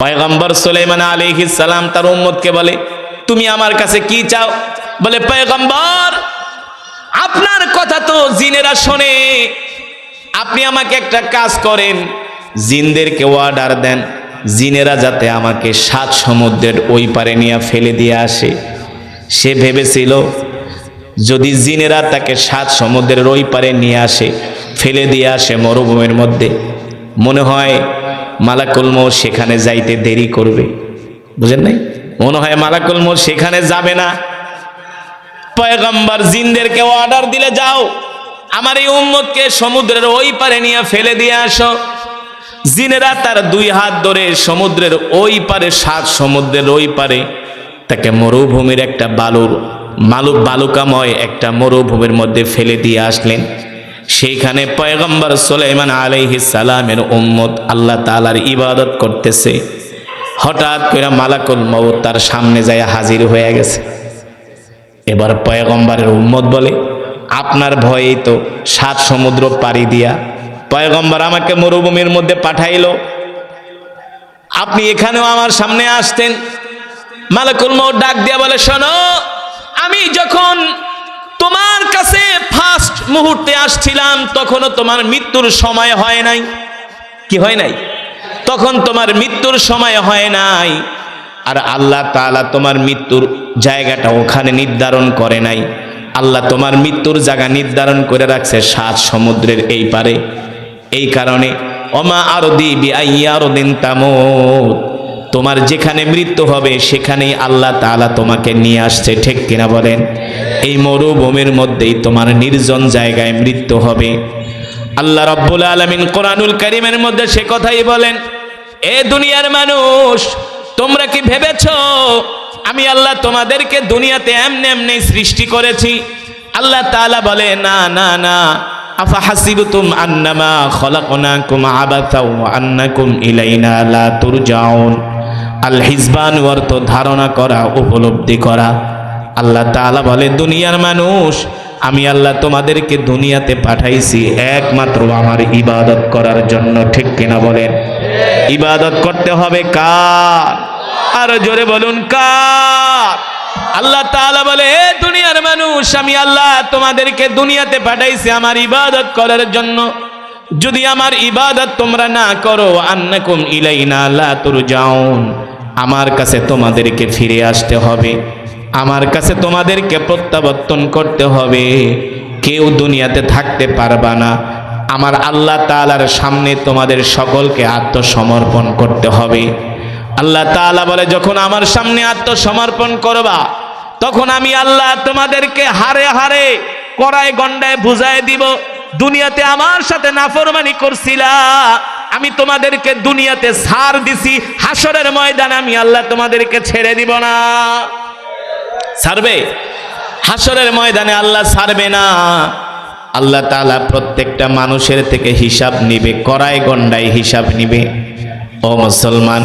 পয়গম্বর সুলাইমান আলাইহিস সালাম তার উম্মতকে বলে, তুমি আমার কাছে কি চাও? বলে, পয়গম্বর, আপনার কথা তো জিনেরা শোনে, আপনি আমাকে একটা কাজ করেন, জিনদেরকে অর্ডার দেন, জিনেরা যাতে আমাকে 7 সমুদ্রের ওই পারে নিয়ে ফেলে দিয়ে আসে। সে ভেবেছিল যদি জিনেরা তাকে 7 সমুদ্রের ওই পারে নিয়ে আসে, ফেলে দিয়ে আসে মরুভূমির মধ্যে, মনে হয় মালাকুল মউত সেখানে যাইতে দেরি করবে। বুঝেন নাই? মনে হয় মালাকুল মউত সেখানে যাবে না। পয়গম্বর জিনদেরকে অর্ডার দিলে, যাও আমার এই উম্মতকে সমুদ্রের ওই পারে নিয়ে ফেলে দিয়ে আসো। জিনেরা তার 2 হাত ধরে সমুদ্রের ওই পারে, 7 সমুদ্রের ওই পারে তাকে মরুভূমির একটা বালুকাময় একটা মরুভূমির মধ্যে ফেলে দিয়ে আসলেন। সেইখানে পয়গম্বর সুলাইমান আলাইহিস সালামের উম্মত আল্লাহ তাআলার ইবাদত করতেছে। হঠাৎ করে মালাকুল মউত তার সামনে যায় হাজির হয়ে গেছে। এবার পয়গম্বরের উম্মত বলে, আপনার ভয়েই তো 7 সমুদ্র পাড়ি দিয়া পয়গম্বর আমাকে মরুভূমির মধ্যে পাঠাইলো, আপনি এখানেও আমার সামনে আসতেন। মালাকুল মউত ডাক দিয়া বলে, শোনো, আমি যখন তোমার কাছে ফার্স্ট মুহূর্তে আসছিলাম তখনও তোমার মৃত্যুর সময় হয় নাই। কি হয় নাই? তখন তোমার মৃত্যুর সময় হয় নাই। আর আল্লাহ তাআলা তোমার মৃত্যুর জায়গাটা ওখানে নির্ধারণ করে নাই। আল্লাহ তোমার মৃত্যুর জায়গা নির্ধারণ করে রাখছে 7 সমুদ্রের এই পারে। এই কারণে ওমা আরদি বিআইয়ারদিন তামুত, তোমার যেখানে মৃত্যু হবে সেখানেই আল্লাহ তাআলা তোমাকে নিয়ে আসছে। ঠিক কিনা বলেন? এই মরুভূমির মধ্যেই তোমার নির্জন জায়গায় মৃত্যু হবে। আল্লাহ রাব্বুল আলামিন কোরআনুল কারীমের মধ্যে সে কথাই বলেন, এ দুনিয়ার মানুষ, তোমরা কি ভেবেছো আমি আল্লাহ তোমাদেরকে দুনিয়াতে এমনি এমনি সৃষ্টি করেছি? আল্লাহ তাআলা বলে, না না না, আফা হাসিবতুম আন্নামা খলাকনাকুম আবাসা ওয়া আন্নাকুম ইলাইনা লা তুরজাউন। আল হিজবান অর্থ ধারণা করা, উপলব্ধি করা। আল্লাহ তাআলা বলে, দুনিয়ার মানুষ, আমি আল্লাহ তোমাদেরকে দুনিয়াতে পাঠাইছি একমাত্র আমার ইবাদত করার জন্য। ঠিক কিনা বলেন? ইবাদত করতে হবে কার? আর জোরে বলুন, কার? আল্লাহ তাআলা বলে, হে দুনিয়ার মানুষ, আমি আল্লাহ তোমাদেরকে দুনিয়াতে পাঠাইছি আমার ইবাদত করার জন্য। যদি আমার ইবাদত তোমরা না করো, আন্নাকুম ইলাইনা লা তুরজাউন, আমার কাছে তোমাদেরকে ফিরে আসতে হবে, আমার কাছে তোমাদেরকে প্রত্যাবর্তন করতে হবে। কেউ দুনিয়াতে থাকতে পারবা না। আমার আল্লাহ তাআলার সামনে তোমাদের সকলকে আত্মসমর্পণ করতে হবে। আল্লাহ তাআলা বলে, যখন আমার সামনে আত্মসমর্পণ করবা, তখন আমি আল্লাহ তোমাদেরকে হারে হারে কড়ায় গন্ডায় বুঝায় দিব। দুনিয়াতে আমার সাথে নাফরমানি করছিলা, আমি তোমাদেরকে দুনিয়াতে ছাড় দিছি, হাসরের ময়দানে আমি আল্লাহ তোমাদেরকে ছেড়ে দিব না। ছাড়বে? হাসরের ময়দানে আল্লাহ ছাড়বে না। আল্লাহ তাআলা প্রত্যেকটা মানুষের থেকে হিসাব নিবে, কড়ায় গন্ডায় হিসাব নিবে। ও মুসলমান,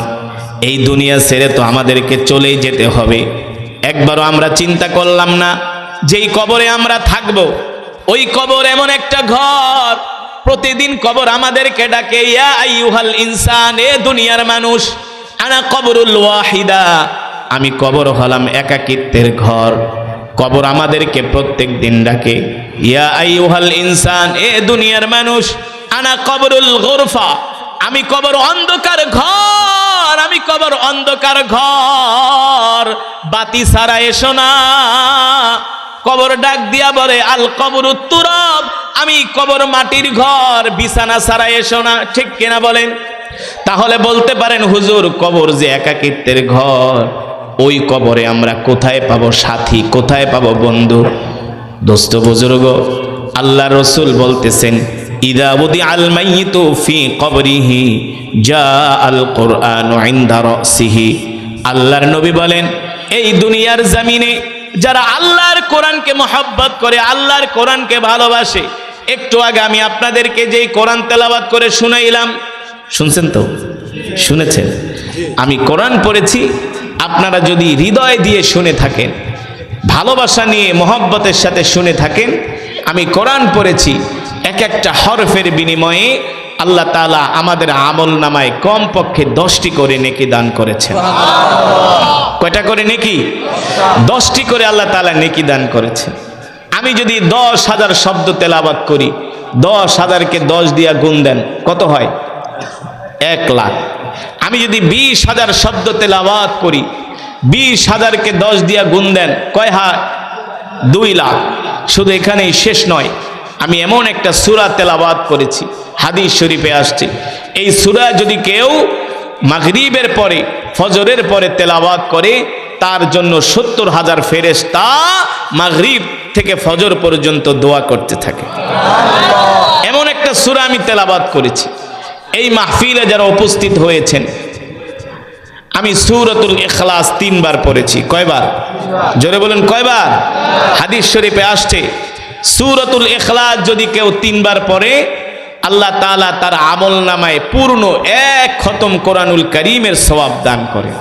এই দুনিয়া ছেড়ে তো আমাদেরকে চলেই যেতে হবে। একবারও আমরা চিন্তা করলাম না যেই কবরে আমরা থাকব, ওই কবর এমন একটা ঘর, প্রতিদিন কবর আমাদেরকে ডাকে, ইয়া আইয়ুহাল ইনসান, এ দুনিয়ার মানুষ, আনা কবরুল ওয়াহিদা, আমি কবর হলাম একাকিত্বের ঘর। কবর আমাদেরকে প্রত্যেক দিন ডাকে, ইয়া আইয়ুহাল ইনসান, এ দুনিয়ার মানুষ, আনা কবরুল গুরফা, আমি কবর অন্ধকার ঘর, আমি কবর অন্ধকার ঘর, বাতি ছাড়া এসো না। কবর ডাক দিয়া বলে, আল কবরুত তুরাব, আমি কবর মাটির ঘর, বিছানা ছাড়া এসো না। ঠিক কিনা বলেন? তাহলে বলতে পারেন, হুজুর, কবর যে একাকিত্বের ঘর, ওই কবরে আমরা কোথায় পাবো সাথী, কোথায় পাবো বন্ধু? দোস্ত বুজুর্গ, আল্লাহ রসুল বলতেছেন, ইদা বুদি আল মাইয়িতু ফি কবরিহি জা আল কুরআনু ইনদা রাসিহি। আল্লাহর নবী বলেন, এই দুনিয়ার জমিনে যারা আল্লাহর কোরআনকে মহব্বত করে, আল্লাহর কোরআনকে ভালোবাসে, একটু আগে আমি আপনাদেরকে যেই কোরআন তেলাওয়াত করে শুনাইলাম, শুনছেন তো? শুনেছেন? আমি কোরআন পড়েছি, আপনারা যদি হৃদয় দিয়ে শুনে থাকেন, ভালোবাসা নিয়ে মহব্বতের সাথে শুনে থাকেন, আমি কোরআন পড়েছি, এক একটা হরফের বিনিময়ে আল্লাহ তাআলা আমাদের আমল নামায় কমপক্ষে 10টি করে নেকি দান করেছেন। কয়টা করে নেকি? 10টি করে আল্লাহ তাআলা নেকি দান করেছেন। আমি যদি 10,000 শব্দ তেলাওয়াত করি, 10,000কে 10 দিয়া গুণ দেন, কত হয়? 1 লাখ। আমি যদি 20,000 শব্দ তেলাওয়াত করি, 20,000কে 10 দিয়া গুণ দেন, কয় হয়? 2 লাখ। শুধু এখানেই শেষ নয়, আমি এমন একটা সূরা তেলাওয়াত করেছি, হাদিস শরীফে আসছে, এই সূরা যদি কেউ মাগরিবের পরে, ফজরের পরে তেলাওয়াত করে, তার জন্য 70,000 ফেরেশতা মাগরিব থেকে ফজর পর্যন্ত দোয়া করতে থাকে। এমন একটা সূরা আমি তেলাওয়াত করেছি। এই মাহফিলে যারা উপস্থিত হয়েছেন, আমি সূরাতুল ইখলাস 3 বার পড়েছি। কয়বার? জোরে বলেন কয়বার? হাদিস শরীফে আসছে, সূরাতুল ইখলাস যদি কেউ 3 বার পড়ে, আল্লাহ তাআলা তার আমল নামায় পূর্ণ 1 খতম কোরআনুল কারীমের সওয়াব দান করে।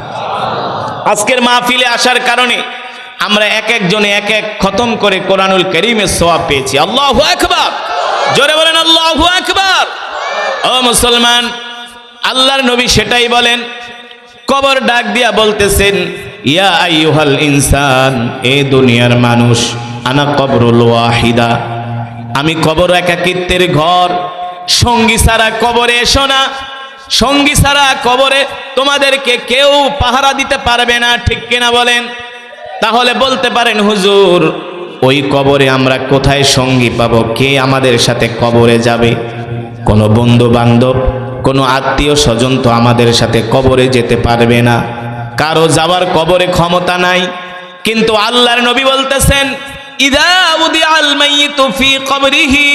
আজকের মাহফিলে আসার কারণে আমরা এক একজনে এক এক খতম করে কোরআনুল কারীমের সওয়াব পেয়েছি। আল্লাহু আকবার। জোরে বলেন আল্লাহু আকবার। ও মুসলমান, আল্লাহর নবী সেটাই বলেন। কবর ডাক দিয়া বলতেছেন, ইয়া আইয়ুহাল ইনসান, এ দুনিয়ার মানুষ, আনা কবরুল ওয়াহিদা, আমি কবর একাকিত্বের ঘর, সঙ্গী ছাড়া কবরে এসো না, সঙ্গী ছাড়া কবরে তোমাদেরকে কেউ পাহারা দিতে পারবে না, ঠিক কিনা বলেন? তাহলে বলতে পারেন, হুজুর ওই কবরে আমরা কোথায় সঙ্গী পাবো? কে আমাদের সাথে কবরে যাবে? কোনো বন্ধু বান্ধব, কোনো আত্মীয় স্বজন তো আমাদের সাথে কবরে যেতে পারবে না, কারো যাওয়ার কবরে ক্ষমতা নাই। কিন্তু আল্লাহর নবী বলতেছেন, ইদা উদিআল মাইয়িতু ফি কবরিহি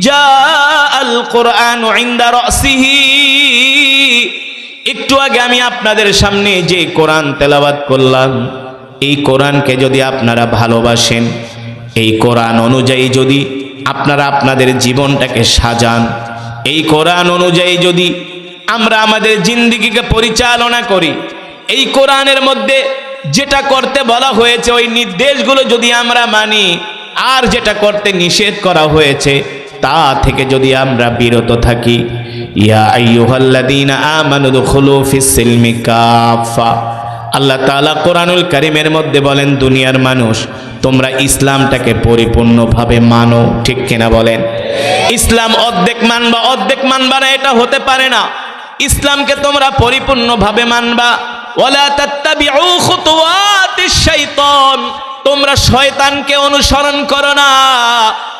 জাআল কুরআনু ইনদা রাসিহি। একটু আগে আমি আপনাদের সামনে যে কোরআন তেলাওয়াত করলাম, এই কোরআনকে যদি আপনারা ভালোবাসেন, এই কোরআন অনুযায়ী যদি আপনারা আপনাদের জীবনটাকে সাজান, এই কোরআন অনুযায়ী যদি আমরা আমাদের জিন্দেগিকে পরিচালনা করি, এই কোরআনের মধ্যে যেটা করতে বলা হয়েছে ওই নির্দেশগুলো যদি আমরা মানি, আর যেটা করতে নিষেধ করা হয়েছে তা থেকে যদি আমরা বিরত থাকি, ইয়া আইয়ুহাল্লাযীনা আমানু দুখুলু ফিস-সিলমি কাফা। আল্লাহ তাআলা কোরআনুল কারীমের মধ্যে বলেন, দুনিয়ার মানুষ তোমরা ইসলামটাকে পরিপূর্ণভাবে মানো, ঠিক কিনা বলেন? ইসলাম অর্ধেক মানবা না, এটা হতে পারে না। ইসলামকে তোমরা পরিপূর্ণভাবে মানবা। ওয়ালা তাত্তাবিউ খুতুওয়াতিশ শাইতান, তোমরা শয়তানকে অনুসরণ করো না,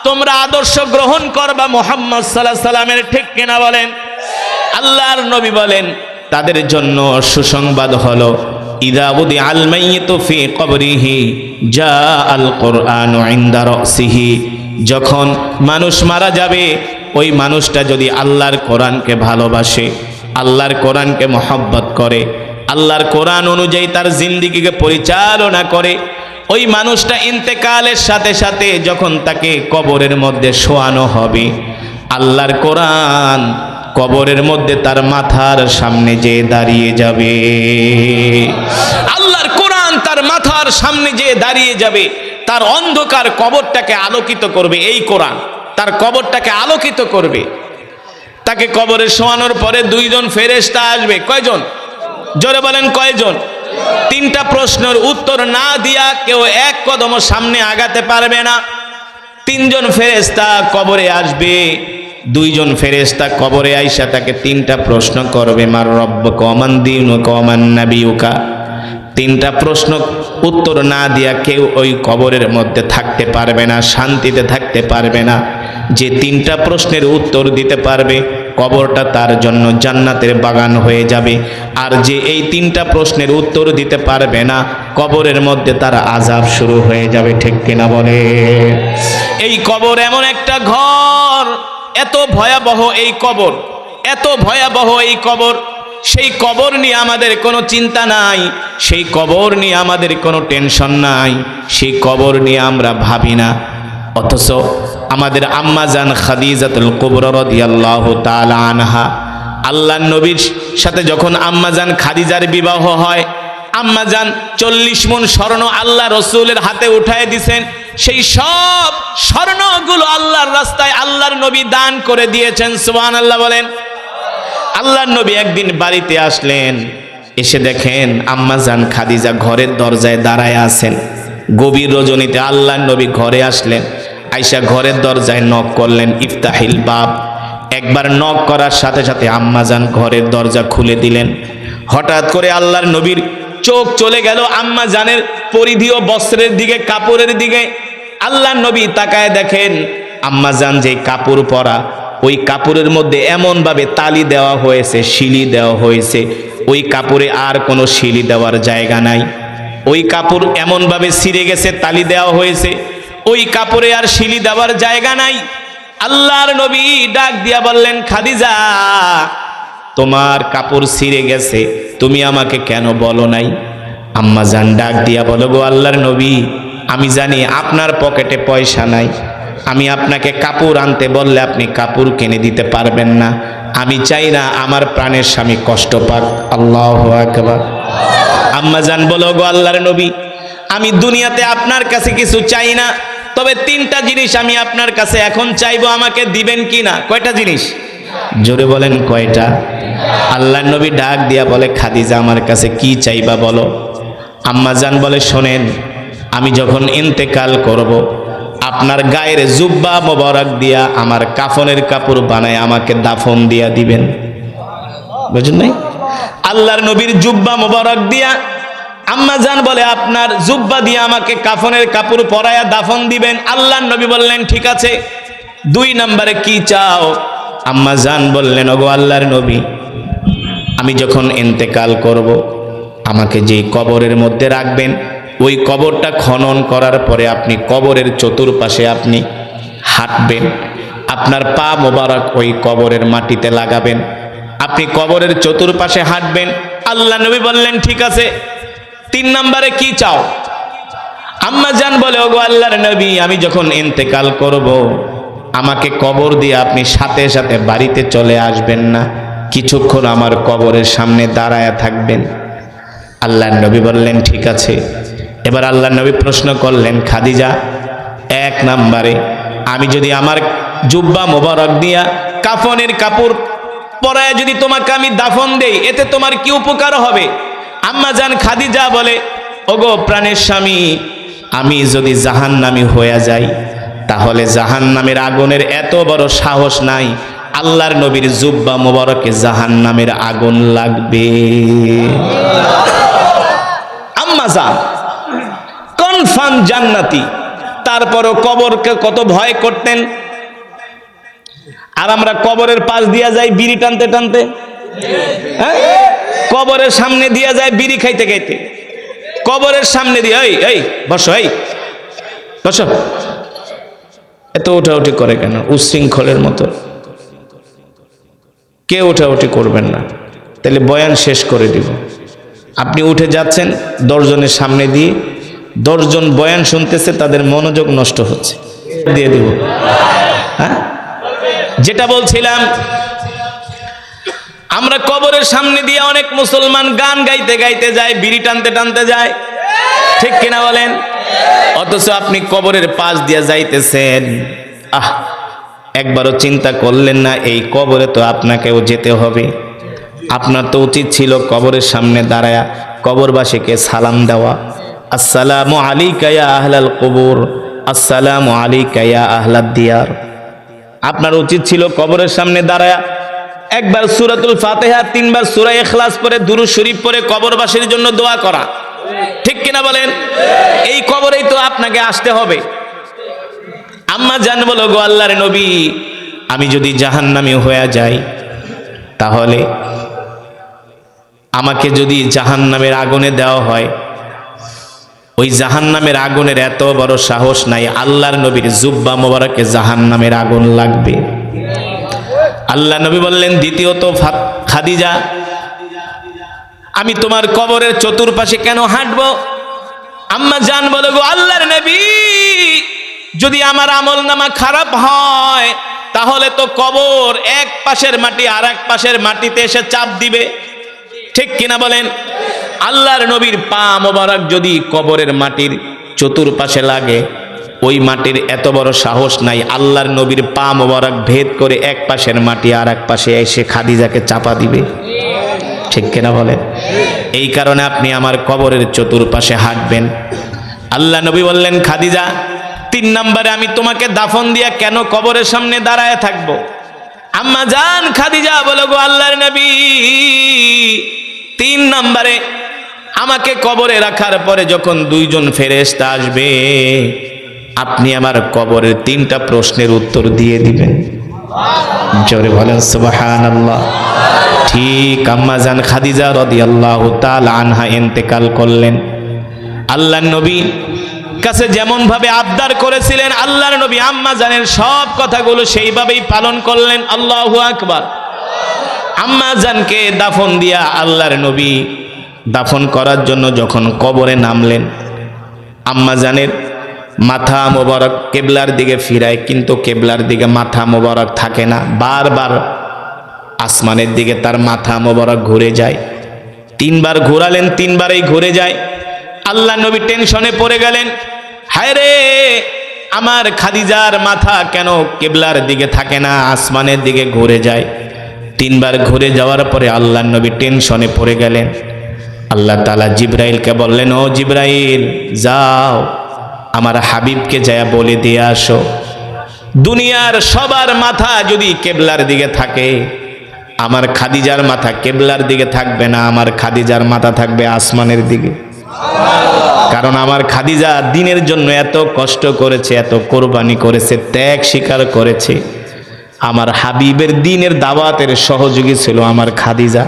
তোমরা আদর্শ গ্রহণ করবা মুহাম্মদ সাল্লাল্লাহু আলাইহি সাল্লামের, ঠিক কিনা বলেন? আল্লাহর নবী বলেন, তাদের জন্য সুসংবাদ হলো, ইযা উদিআল মাইয়িতু ফি কবরিহি জাআল কুরআনু ইনদা রাসিহি। যখন মানুষ মারা যাবে, ওই মানুষটা যদি আল্লাহর কোরআনকে ভালোবাসে, আল্লাহর কোরআনকে মহব্বত করে, আল্লাহর কোরআন অনুযায়ী তার জিন্দেগিকে পরিচালনা করে, ওই মানুষটা ইন্তেকালের সাথে সাথে যখন তাকে কবরের মধ্যে শোয়ানো হবে, আল্লাহর কোরআন কবরের মধ্যে তার মাথার সামনে যে দাঁড়িয়ে যাবে। আল্লাহর কোরআন তার মাথার সামনে যে দাঁড়িয়ে যাবে, তার অন্ধকার কবরটাকে আলোকিত করবে। এই কোরআন তার কবরটাকে আলোকিত করবে। তাকে কবরে শোয়ানোর পরে 2 জন ফেরেশতা আসবে। কয়জন? জোরে বলেন কয়জন? 3টা প্রশ্নের উত্তর না দিয়া কেউ 1 কদম সামনে আগাতে পারবে না। 3 জন ফেরেশতা কবরে আসবে। 2 জন ফেরেশতা কবরে আইসা তাকে 3টা প্রশ্ন করবে, মার রব্বুকা ওয়া মান দীনুকা ওয়া মান নাবিয়ুকা। 3টা প্রশ্ন উত্তর না দিয়া কেউ ওই কবরের মধ্যে থাকতে পারবে না, শান্তিতে থাকতে পারবে না। যে 3টা প্রশ্নের উত্তর দিতে পারবে, কবরটা তার জন্য জান্নাতের বাগান হয়ে যাবে। আর যে এই 3টা প্রশ্নের উত্তর দিতে পারবে না, কবরের মধ্যে তার আযাব শুরু হয়ে যাবে, ঠিক কিনা বলে? এই কবর এমন একটা ঘর, এত ভয়াবহ এই কবর, এত ভয়াবহ এই কবর। সেই কবর নিয়ে আমাদের কোনো চিন্তা নাই, সেই কবর নিয়ে আমাদের কোনো টেনশন নাই, সেই কবর নিয়ে আমরা ভাবি না। অথচ আমাদের আম্মাজান খাদিজাতুল কুবরা রাদিয়াল্লাহু তাআলা আনহা, আল্লাহর নবীর সাথে যখন আম্মাজান খাদিজার বিবাহ হয়, আম্মাজান 40 মণ স্বর্ণ আল্লাহ রসুলের হাতে উঠায় দিছেন। সেই সব স্বর্ণগুলো আল্লাহর রাস্তায় আল্লাহর নবী দান করে দিয়েছেন। সুবহানাল্লাহ বলেন। আল্লাহর নবী একদিন বাড়িতে আসলেন, এসে দেখেন আম্মা জান খাদিজা ঘরের দরজায় দাঁড়ায় আছেন। গভীর রজনীতে আল্লাহর নবী ঘরে আসলেন, আয়েশা ঘরের দরজায় নক করলেন, ইফতাহিল বাব। একবার নক করার সাথে সাথে আম্মা জান ঘরের দরজা খুলে দিলেন। হঠাৎ করে আল্লাহর নবীর চোখ চলে গেল আম্মা জানের পরিধেয় বস্ত্রের দিকে, কাপড়ের দিকে। আল্লাহর নবী তাকায় দেখেন আম্মা জান যে কাপড় পরা, ওই কাপড়ের মধ্যে এমনভাবে তালি দেওয়া হয়েছে, শিলি দেওয়া হয়েছে, ওই কাপড়ে আর কোনো শিলি দেওয়ার জায়গা নাই। ওই কাপড় এমনভাবে ছিঁড়ে গেছে, তালি দেওয়া হয়েছে, ওই কাপড়ে আর শিলি দেওয়ার জায়গা নাই। আল্লাহর নবী ডাক দিয়া বললেন, খাদিজা তোমার কাপড় ছিঁড়ে গেছে, তুমি আমাকে কেন বলো নাই? আম্মা জান ডাক দিয়া বলো, গো আল্লাহর নবী, আমি জানি আপনার পকেটে পয়সা নাই, আমি আপনাকে কাপড় আনতে বললে আপনি কাপড় কিনে দিতে পারবেন না। আমি চাই না আমার প্রাণের স্বামী কষ্ট পাক। আল্লাহু আকবার। আম্মা জান বলো, গো আল্লাহর নবী, আমি দুনিয়াতে আপনার কাছে কিছু চাই না, তবে তিনটা জিনিস আমি আপনার কাছে এখন চাইবো, আমাকে দিবেন কি না? কয়টা জিনিস? জোরে বলেন, কয়টা? আল্লাহর নবী ডাক দিয়া বলে, খাদিজা আমার কাছে কি চাইবা বলো। আম্মা জান বলে, শোনেন, আমি যখন ইন্তেকাল করব, আপনার গায়ের জুব্বা মোবারক দিয়া আমার কাফনের কাপড় বানায় আমাকে দাফন দিয়া দিবেন। বুঝুন নাই? আল্লাহর নবীর জুব্বা মোবারক দিয়া আম্মা জান বলে, আপনার জুব্বা দিয়ে আমাকে কাফনের কাপড় পরায়া দাফন দিবেন। আল্লাহর নবী বললেন, ঠিক আছে। 2 নম্বরে কি চাও? আম্মা জান বললেন, ওগো আল্লাহর নবী, আমি যখন ইন্তেকাল করব, আমাকে যেই কবরের মধ্যে রাখবেন, ওই কবরটা খনন করার পরে আপনি কবরের চতুর্পাশে আপনি হাঁটবেন, আপনার পা মোবারক ওই কবরের মাটিতে লাগাবেন, আপনি কবরের চতুর্পাশে হাঁটবেন। আল্লাহ নবী বললেন, ঠিক আছে। 3 নম্বরে কি চাও? আম্মা জান বলে, ওগো আল্লাহর নবী, আমি যখন ইন্তেকাল করব, আমাকে কবর দিয়ে আপনি সাথে সাথে বাড়িতে চলে আসবেন না, কিছুক্ষণ আমার কবরের সামনে দাঁড়ায় থাকবেন। আল্লাহর নবী বললেন, ঠিক আছে। এবার আল্লাহর নবী প্রশ্ন করলেন, খাদিজা, 1 নম্বরে আমি যদি আমার জুব্বা মোবারক দিয়া কাফনের কাপড় পরায় যদি তোমাকে আমি দাফন দেই, এতে তোমার কি উপকার হবে? আম্মা জান খাদিজা বলে, ওগো প্রাণের স্বামী, আমি যদি জাহান্নামী হয়ে যাই, তাহলে জাহান্নামের আগুনের এত বড় সাহস নাই, আল্লাহর নবীর জুব্বা মোবারকে জাহান্নামের আগুন লাগবে। আম্মা জান কনফার্ম জান্নাতি, তারপরও কবরকে কত ভয় করতেন। আর আমরা কবরের পাশ দিয়া যাই বিড়ি টানতে টানতে, হ্যাঁ, কবরের সামনে দিয়া যায় বিড়ি খাইতে খাইতে, কবরের সামনে দিয়ে, এই বসো, এই বসো, এত ওঠাউঠি করে কেন? উচ্ছৃঙ্খলের মতো। কে ওঠাউঠি করবেন না, তাহলে বয়ান শেষ করে দিব। আপনি উঠে যাচ্ছেন, 10 জনের সামনে দিয়ে 10 জন বয়ান শুনতেছে, তাদের মনোযোগ নষ্ট হচ্ছে, দিয়ে দিব। হ্যাঁ, যেটা বলছিলাম, আমরা কবরের সামনে দিয়ে অনেক মুসলমান গান গাইতে গাইতে যায়, বিড়ি টানতে টানতে যায়, ঠিক কিনা বলেন? অথচ আপনি কবরের পাশ দিয়ে যাইতেছেন, একবারও চিন্তা করলেন না এই কবরে তো আপনাকেও যেতে হবে। আপনার তো উচিত ছিল কবরের সামনে দাঁড়ায়া কবরবাসীকে সালাম দেওয়া, আসসালামু আলাইকা ইয়া আহলাল কবর, আসসালামু আলাইকা ইয়া আহলাদ দিয়ার। আপনার উচিত ছিল কবরের সামনে দাঁড়ায়া একবার সূরাতুল ফাতিহা, 3 বার সূরা ইখলাস পড়ে দুরূদ শরীফ পড়ে কবরবাসীর জন্য দোয়া করা, ঠিক কিনা বলেন? এই কবরেই তো আপনাকে আসতে হবে। আম্মা জান বলো, গো আল্লাহর নবী, আমি যদি জাহান্নামী হয়ে যাই, তাহলে আমাকে যদি জাহান্নামের আগুনে দেওয়া হয়, ওই জাহান্নামের আগুনের এত বড় সাহস নাই, আল্লাহর নবীর জুব্বা মোবারকে জাহান্নামের আগুন লাগবে। আল্লাহ নবী বললেন, দ্বিতীয়ত খাদিজা, আমি তোমার কবরের চতুর্পাশে কেন হাঁটবো? আম্মা জান বলে, গো আল্লাহর নবী, যদি আমার আমল নামা খারাপ হয়, তাহলে তো কবর এক পাশের মাটি আর এক পাশের মাটিতে এসে চাপ দিবে, ঠিক কিনা বলেন? আল্লাহর নবীর পা মোবারক যদি কবরের মাটির চতুর্পাশে লাগে, ওই মাটির এত বড় সাহস নাই, আল্লাহর নবীর পা মোবারক ভেদ করে এক পাশের মাটি আর এক পাশে এসে খাদিজাকে চাপা দিবে, ঠিক কিনা বলেন? এই কারণে আপনি আমার কবরের চতুর্পাশে হাঁটবেন। আল্লাহ নবী বললেন, খাদিজা 3 নম্বরে আমি তোমাকে দাফন দিয়া কেন কবরের সামনে দাঁড়ায় থাকবো? আম্মা জান খাদিজা বলো, গো আল্লাহর নবী, 3 নম্বরে আমাকে কবরে রাখার পরে যখন 2 জন ফেরেশতা আসবে, আপনি আমার কবরের 3টা প্রশ্নের উত্তর দিয়ে দিবেন। জোরে বলেন সুবহানাল্লাহ। ঠিক আম্মা জান খাদিজা রাদিয়াল্লাহু তাআলা আনহা ইন্তেকাল করলেন। আল্লাহর নবী কাছে যেমন ভাবে আবদার করেছিলেন, আল্লাহর নবী আম্মা জানের সব কথাগুলো সেইভাবেই পালন করলেন। আল্লাহু আকবার। আম্মা জানকে দাফন দিয়া আল্লাহর নবী দাফন করার জন্য যখন কবরে নামলেন, আম্মা জানের মাথা মোবারক কেবলার দিকে ফিরায়, কিন্তু কেবলার দিকে মাথা মোবারক থাকে না, বারবার আসমানের দিকে তার মাথা মোবারক ঘুরে যায়। 3 বার ঘোরালেন, 3 বারেই ঘুরে যায়। আল্লাহ নবী টেনশনে পড়ে গেলেন, হায় রে, আমার খাদিজার মাথা কেন কেবলার দিকে থাকে না, আসমানের দিকে ঘুরে যায়। 3 বার ঘুরে যাওয়ার পরে আল্লাহ নবী টেনশনে পড়ে গেলেন। আল্লাহ তাআলা জিবরাইলকে বললেন, ও জিবরাইল, যাও আমার হাবিবকে যায় বলে দিয়ে আসো, দুনিয়ার সবার মাথা যদি কেবলার দিকে থাকে, আমার খাদিজার মাথা কেবলার দিকে থাকবে না, আমার খাদিজার মাথা থাকবে আসমানের দিকে। কারণ আমার খাদিজা দ্বীনের জন্য এত কষ্ট করেছে, এত কোরবানি করেছে, ত্যাগ স্বীকার করেছে। আমার হাবিবের দ্বীনের দাওয়াতের সহযোগী ছিল আমার খাদিজা।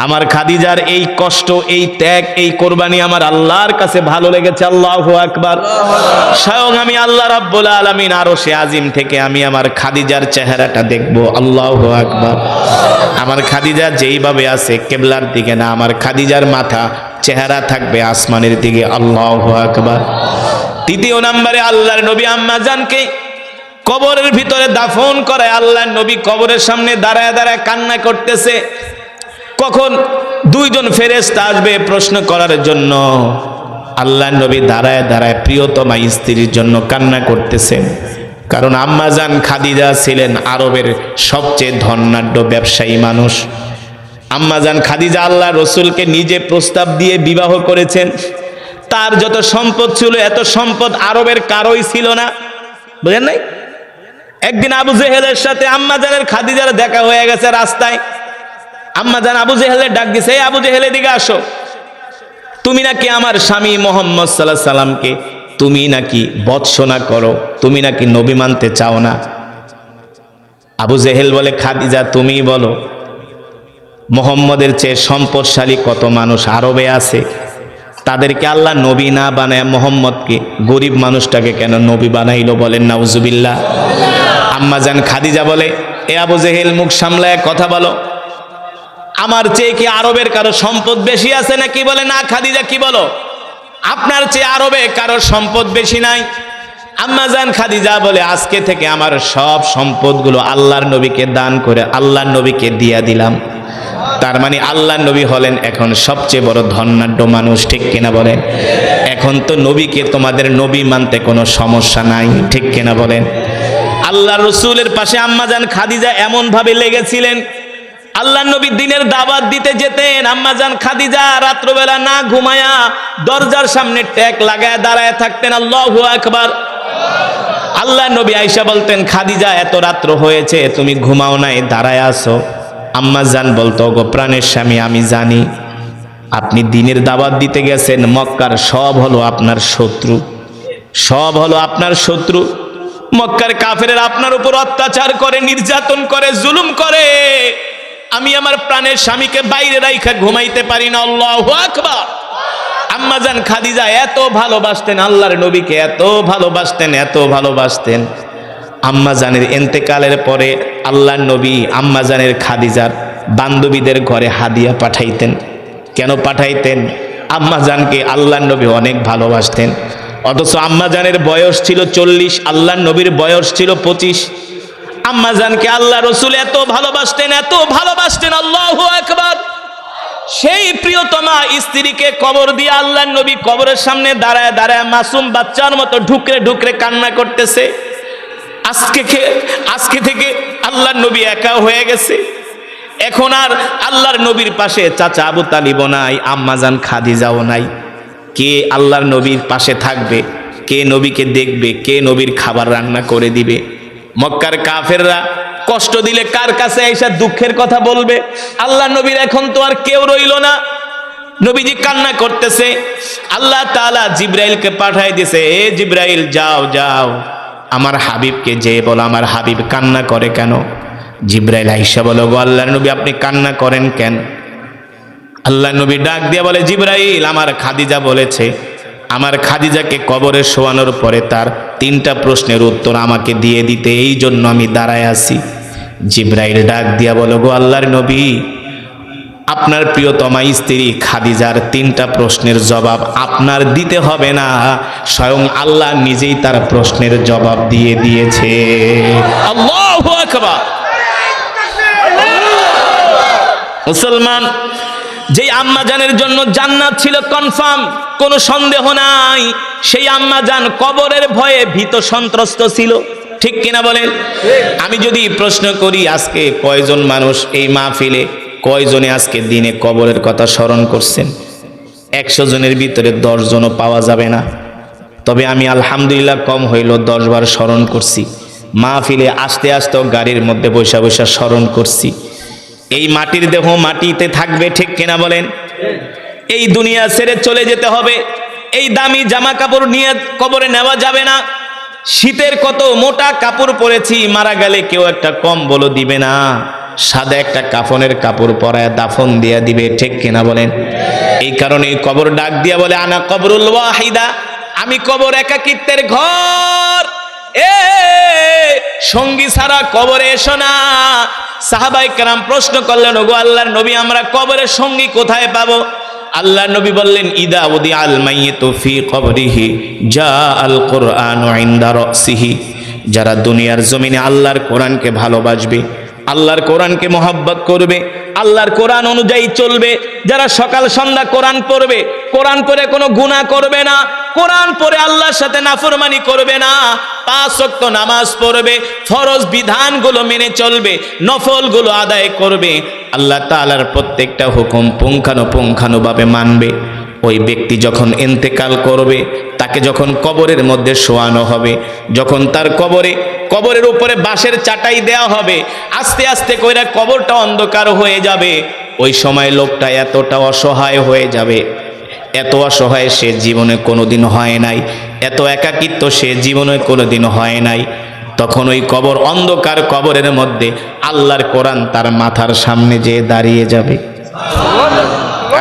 আমার খাদিজার এই কষ্ট, এই ত্যাগ, এই কোরবানি আমার আল্লাহর কাছে ভালো লেগেছে। আল্লাহু আকবার। স্বয়ং আমি আল্লাহ রাব্বুল আলামিন আরশে আজিম থেকে আমি আমার খাদিজার চেহারাটা দেখব। আল্লাহু আকবার। আমার খাদিজা যেইভাবে আছে কেবলার দিকে না, আমার খাদিজার মাথা চেহারা থাকবে আসমানের দিকে। আল্লাহু আকবার। 3য় নম্বরে আল্লাহর নবী আম্মা জানকে কবরের ভিতরে দাফন করায় আল্লাহর নবী কবরের সামনে দাঁড়ায় দাঁড়ায় কান্না করতেছে। কখন 2 জন ফেরেশতা আসবে প্রশ্ন করার জন্য, আল্লাহর নবী দাঁড়ায় দাঁড়ায় প্রিয়তমা স্ত্রীর জন্য কান্না করতেছেন। কারণ আম্মা জান খাদিজা ছিলেন আরবের সবচেয়ে ধনাঢ্য ব্যবসায়ী মানুষ। আম্মা জান খাদিজা আল্লাহ রসুলকে নিজে প্রস্তাব দিয়ে বিবাহ করেছেন। তার যত সম্পদ ছিল, এত সম্পদ আরবের কারোই ছিল না, বুঝেন নাই? একদিন আবু জেহেলের সাথে আম্মা জানের খাদিজার দেখা হয়ে গেছে রাস্তায়। আম্মা জান আবু জেহেলের ডাক দিছে, এই আবু জেহেল এদিকে আসো, তুমি নাকি আমার স্বামী মুহাম্মদ সাল্লাল্লাহু আলাইহি সাল্লামকে তুমি নাকি বৎসনা করো, তুমি নাকি নবী মানতে চাও না। আবু জেহেল বলে, খাদিজা তুমি বলো, মুহাম্মদের চেয়ে সম্পদশালী কত মানুষ আরবে আছে, তাদেরকে আল্লাহ নবী না বানায় মুহাম্মদকে, গরিব মানুষটাকে কেন নবী বানাইলো? বলেন নাউজুবিল্লাহ। আম্মা জান খাদিজা বলে, এ আবু জেহেল, মুখ সামলায় কথা বলো, আমার চেয়ে কি আরবের কারো সম্পদ বেশি আছে নাকি? বলে, না খাদিজা, কি বলো, আপনার চেয়ে আরবে কারো সম্পদ বেশি নাই। আম্মা জান খাদিজা বলে, আজকে থেকে আমার সব সম্পদগুলো আল্লাহর নবীকে দান করে আল্লাহর নবীকে দিয়া দিলাম। তার মানে আল্লাহর নবী হলেন এখন সবচেয়ে বড় ধনাঢ্য মানুষ, ঠিক কিনা বলেন? এখন তো নবীকে, তোমাদের নবী মানতে কোনো সমস্যা নাই, ঠিক কিনা বলেন? আল্লাহ রসুলের পাশে আম্মা জান খাদিজা এমন ভাবে লেগেছিলেন, আল্লাহ নবী দিনের দাওয়াত দিতে যেতেন, আম্মা জান খাদিজা রাত্রবেলা না ঘুমায়া দরজার সামনে ট্যাক লাগায় দাঁড়ায় থাকতেন। আল্লাহু আকবার। আল্লাহ নবী আয়েশা বলতেন, খাদিজা এত রাত্র হয়েছে তুমি ঘুমাও নাই, দাঁড়ায় আসো। আম্মা জান বলতো, গো প্রাণের স্বামী, আমি জানি আপনি দিনের দাওয়াত দিতে গেছেন, মক্কার সব হলো আপনার শত্রু, সব হলো আপনার শত্রু। মক্কার কাফেরেরা আপনার উপর অত্যাচার করে, নির্যাতন করে, জুলুম করে, আমি আমার প্রাণের স্বামীকে বাইরে রাইখা ঘুমাইতে পারি না। আল্লাহু আকবার। আম্মা জান খাদিজা এত ভালোবাসতেন আল্লাহর নবীকে, এত ভালোবাসতেন, এত ভালোবাসতেন। আম্মা জানের ইন্তেকালের পরে আল্লাহর নবী আম্মা জানের খাদিজার বান্ধবীদের ঘরে হাদিয়া পাঠাইতেন। কেন পাঠাইতেন? আম্মা জানকে আল্লাহর নবী অনেক ভালোবাসতেন। অথচ আম্মা জানের বয়স ছিল 40, আল্লাহর নবীর বয়স ছিল 25। আম্মা জানকে আল্লাহ রসুল এত ভালোবাসতেন, এত ভালোবাসতেন। আল্লাহু আকবার। সেই প্রিয়তমা স্ত্রীকে কবর দিয়ে আল্লাহর নবী কবরের সামনে দাঁড়ায় দাঁড়ায় মাসুম বাচ্চার মতো ঢুকরে ঢুকরে কান্না করতেছে। আজকে থেকে আল্লাহর নবী একা হয়ে গেছে। এখন আর আল্লাহর নবীর পাশে চাচা আবু তালিবও নাই, আম্মাজান খাদিজাও নাই। কে আল্লাহর নবীর পাশে থাকবে? কে নবীকে দেখবে? কে নবীর খাবার রান্না করে দিবে? মক্কার কাফেররা কষ্ট দিলে কার কাছে এসে দুঃখের কথা বলবে? আল্লাহর নবীর এখন তো আর কেউ রইল না। নবীজি কান্না করতেছে। আল্লাহ তাআলা জিবরাইলকে পাঠাই দিয়েছে, এ জিবরাইল যাও যাও আমার হাবিবকে যে বলো আমার হাবিব কান্না করে কেন। জিবরাইল আইসা বলো, গো আল্লাহর নবী আপনি কান্না করেন কেন? আল্লাহর নবী ডাক দিয়ে বলে, জিবরাইল আমার খাদিজা বলেছে আমার খাদিজাকে কবরে শোয়ানোর পরে তার 3টা প্রশ্নের উত্তর আমাকে দিয়ে দিতে, এই জন্য আমি দাঁড়ায় আছি। জিবরাইল ডাক দিয়া বলো, গো আল্লাহর নবী আপনার প্রিয়তমা স্ত্রী খাদিজার 3টা প্রশ্নের জবাব আপনার দিতে হবে না, স্বয়ং আল্লাহ নিজেই তার প্রশ্নের জবাব দিয়ে দিয়েছে। আল্লাহু আকবার। মুসলমান, যেই আম্মাজানের জন্য জান্নাত ছিল কনফার্ম, কোনো সন্দেহ নাই, সেই আম্মাজান কবরের ভয়ে ভীত সন্ত্রস্ত ছিল, ঠিক কিনা বলেন? আমি যদি প্রশ্ন করি আজকে কয়জন মানুষ এই মাহফিলে, কয়জনে আজকে দিনে কবরের কথা স্মরণ করছেন? 100 জনের ভিতরে 10 জনও পাওয়া যাবে না। তবে আমি আলহামদুলিল্লাহ কম হইল 10 বার স্মরণ করছি। মাহফিলে আসতে আসতেও গাড়ির মধ্যে বৈশা বৈশা স্মরণ করছি। এই মাটির দেহ মাটিতে থাকবে, ঠিক কিনা বলেন? এই দুনিয়া ছেড়ে চলে যেতে হবে। এই দামি জামা কাপড় নিয়ে কবরে নেওয়া যাবে না। শীতের কত মোটা কাপড় পরেছি, মারা গেলে কেউ একটা কম্বলও দিবে না, সাদা একটা কাফনের কাপড় পরায় দাফন দিয়া দিবে, ঠিক কিনা বলেন? এই কারণে কবর ডাক দিয়া বলে, আনা কবরুল ওয়াহিদা, আমি কবর একাকিত্বের ঘর, এ সঙ্গী ছাড়া কবরে এসো না। সাহাবায়ে কেরাম প্রশ্ন করলেন, ওগো আল্লাহর নবী আমরা কবরের সঙ্গী কোথায় পাবো? আল্লাহর নবী বললেন, ইদা উদি আল মাইয়িতু ফি কবরিহি জা আল কুরআনু ইনদা রাসিহি, যারা দুনিয়ার জমিনে আল্লাহর কোরআনকে ভালোবাসবে, আল্লাহর কোরআনকে মহব্বত করবে, আল্লাহর কোরআন অনুযায়ী চলবে, যারা সকাল সন্ধ্যা কোরআন পড়বে, কোরআন পড়ে কোনো গুনাহ করবে না, কোরআন পড়ে আল্লাহর সাথে নাফরমানি করবে না, 5 ওয়াক্ত নামাজ পড়বে, ফরজ বিধানগুলো মেনে চলবে, নফলগুলো আদায় করবে, আল্লাহ তাআলার প্রত্যেকটা হুকুম পুঙ্খানুপুঙ্খানুভাবে মানবে, ওই ব্যক্তি যখন ইন্তেকাল করবে, তাকে যখন কবরের মধ্যে শোয়ানো হবে, যখন তার কবরের উপরে বাঁশের চাটাই দেয়া হবে, আস্তে আস্তে কইরা কবরটা অন্ধকার হয়ে যাবে। ওই সময় লোকটা এতটা অসহায় হয়ে যাবে, এত অসহায় সে জীবনে কোনোদিন হয় নাই, এত একাকিত্ব সে জীবনে কোনোদিন হয় নাই। তখন ওই কবর অন্ধকার কবরের মধ্যে আল্লাহর কোরআন তার মাথার সামনে যেয়ে দাঁড়িয়ে যাবে।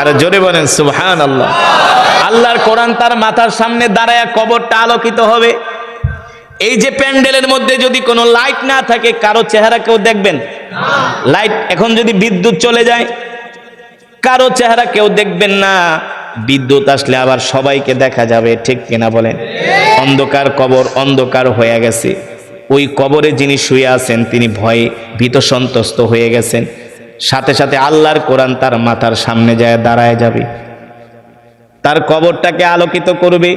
আর জোরে বলেন সুবহানাল্লাহ। আল্লাহর কোরআন তার মাথার সামনে দাঁড়ায় কবরটা আলোকিত হবে। এই যে প্যান্ডেলের মধ্যে যদি কোনো লাইট না থাকে, কারো চেহারা কেউ দেখবেন? লাইট এখন যদি বিদ্যুৎ চলে যায়, কারো চেহারা কেউ দেখবেন না। বিদ্যুৎ আসলে আবার সবাইকে দেখা যাবে, ঠিক কিনা বলেন? অন্ধকার কবর অন্ধকার হয়ে গেছে। ওই কবরে যিনি শুয়ে আছেন তিনি ভয়ে ভীত সন্ত্রস্ত হয়ে গেছেন। সাথে সাথে আল্লাহর কোরআন তার মাথার সামনে যায় দাঁড়ায় যাবে, তার কবরটাকে আলোকিত করবে।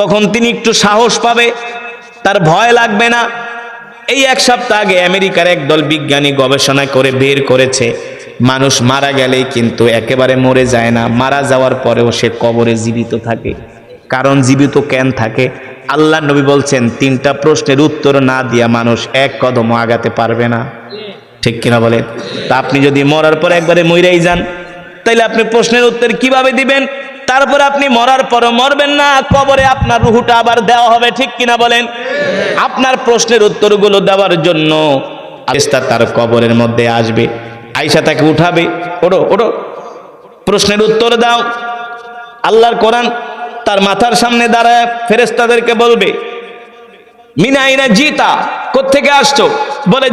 তখন তিনি একটু সাহস পাবে, তার ভয় লাগবে না। এই 1 সপ্তাহ আগে আমেরিকার একদল বিজ্ঞানী গবেষণা করে বের করেছে, মানুষ মারা গেলেই কিন্তু একেবারে মরে যায় না, মারা যাওয়ার পরেও সে কবরে জীবিত থাকে। কারণ জীবিত কেন থাকে? আল্লাহ নবী বলছেন 3টা প্রশ্নের উত্তর না দিয়া মানুষ 1 কদম আগাতে পারবে না, ঠিক কিনা বলেন? তা আপনি যদি মরার পর একবারে মইরাই যান, তাইলে আপনি প্রশ্নের উত্তর কিভাবে দিবেন? তারপরে আপনি মরার পরও মরবেন না, কবরে আপনার রুহটা আবার দেওয়া হবে, ঠিক কিনা বলেন? আপনার প্রশ্নের উত্তরগুলো দেওয়ার জন্য ফেরেশতা তার কবরের মধ্যে আসবে, আয়েশা তাকে উঠাবে, ওঠো ওঠো প্রশ্নের উত্তর দাও। আল্লাহর কোরআন তার মাথার সামনে দাঁড়ায় ফেরেশতাদেরকে বলবে, মিনাইনা জিতা, কোত্থেকে আসছো? বলে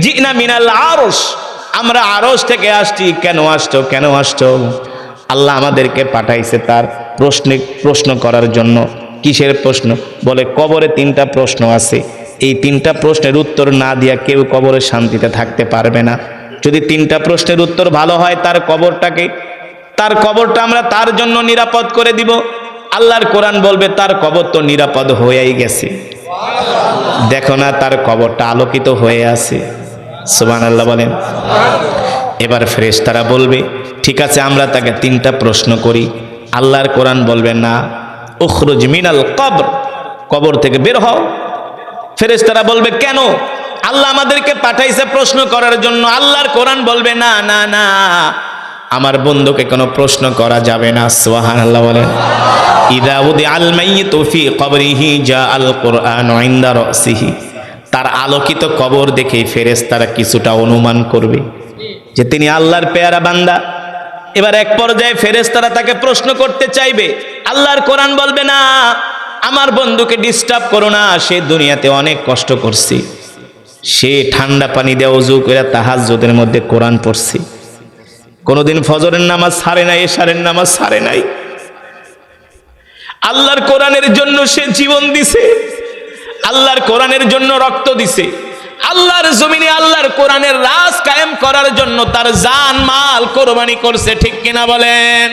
জিনা মিনাল আরশ, আমরা আরশ থেকে আসছি। কেন আসছো? কেন আসছো? আল্লাহ আমাদেরকে পাঠাইছে তার প্রশ্ন করার জন্য। কিসের প্রশ্ন? বলে কবরে 3টা প্রশ্ন আছে, এই 3টা প্রশ্নের উত্তর না দিয়া কেউ কবরে শান্তিতে থাকতে পারবে না। যদি 3টা প্রশ্নের উত্তর ভালো হয় তার কবরটা আমরা তার জন্য নিরাপদ করে দিব। আল্লাহর কোরআন বলবে তার কবর তো নিরাপদ হয়েই গেছে, দেখো না তার কবরটা আলোকিত হয়ে আছে। সুবহানাল্লাহ বলেন। এবার ফেরেশতারা বলবে ঠিক আছে আমরা তাকে 3টা প্রশ্ন করি। আল্লাহর কোরআন বলবে না, উখরুজ মিনাল কবর, কবর থেকে বের হও। ফেরেশতারা বলবে কেন? আল্লাহ আমাদেরকে পাঠাইছে প্রশ্ন করার জন্য। আল্লাহর কোরআন বলবে না না না, আমার বন্ধুকে কোনো প্রশ্ন করা যাবে না। সুবহানাল্লাহ বলেন। ইযা উদিআল মাইয়িতু ফি কবরিহি জাআল কুরআনু ইনদা রাসিহি, তার আলোকিত কবর দেখে ফেরেশতারা কিছুটা অনুমান করবে যে তিনি আল্লাহর পেয়ারা বান্দা। এবার এক পর্যায়ে ফেরেশতারা তাকে প্রশ্ন করতে চাইবে, আল্লাহর কোরআন বলবে না, আমার বন্ধুকে ডিস্টার্ব করো না, সে দুনিয়াতে অনেক কষ্ট করছে, সে ঠান্ডা পানি দিয়ে ওযু করে তাহাজ্জুদের মধ্যে কোরআন পড়ছে, কোনোদিন ফজরের নামাজ ছাড়ে নাই, এশারের নামাজ ছাড়ে নাই, আল্লাহর কোরআনের জন্য সে জীবন দিছে, আল্লাহর কোরআনের জন্য রক্ত দিছে, আল্লাহর জমিনে আল্লাহর কোরআনের রাজ কায়েম করার জন্য তার জান মাল কোরবানি করছে, ঠিক কিনা বলেন?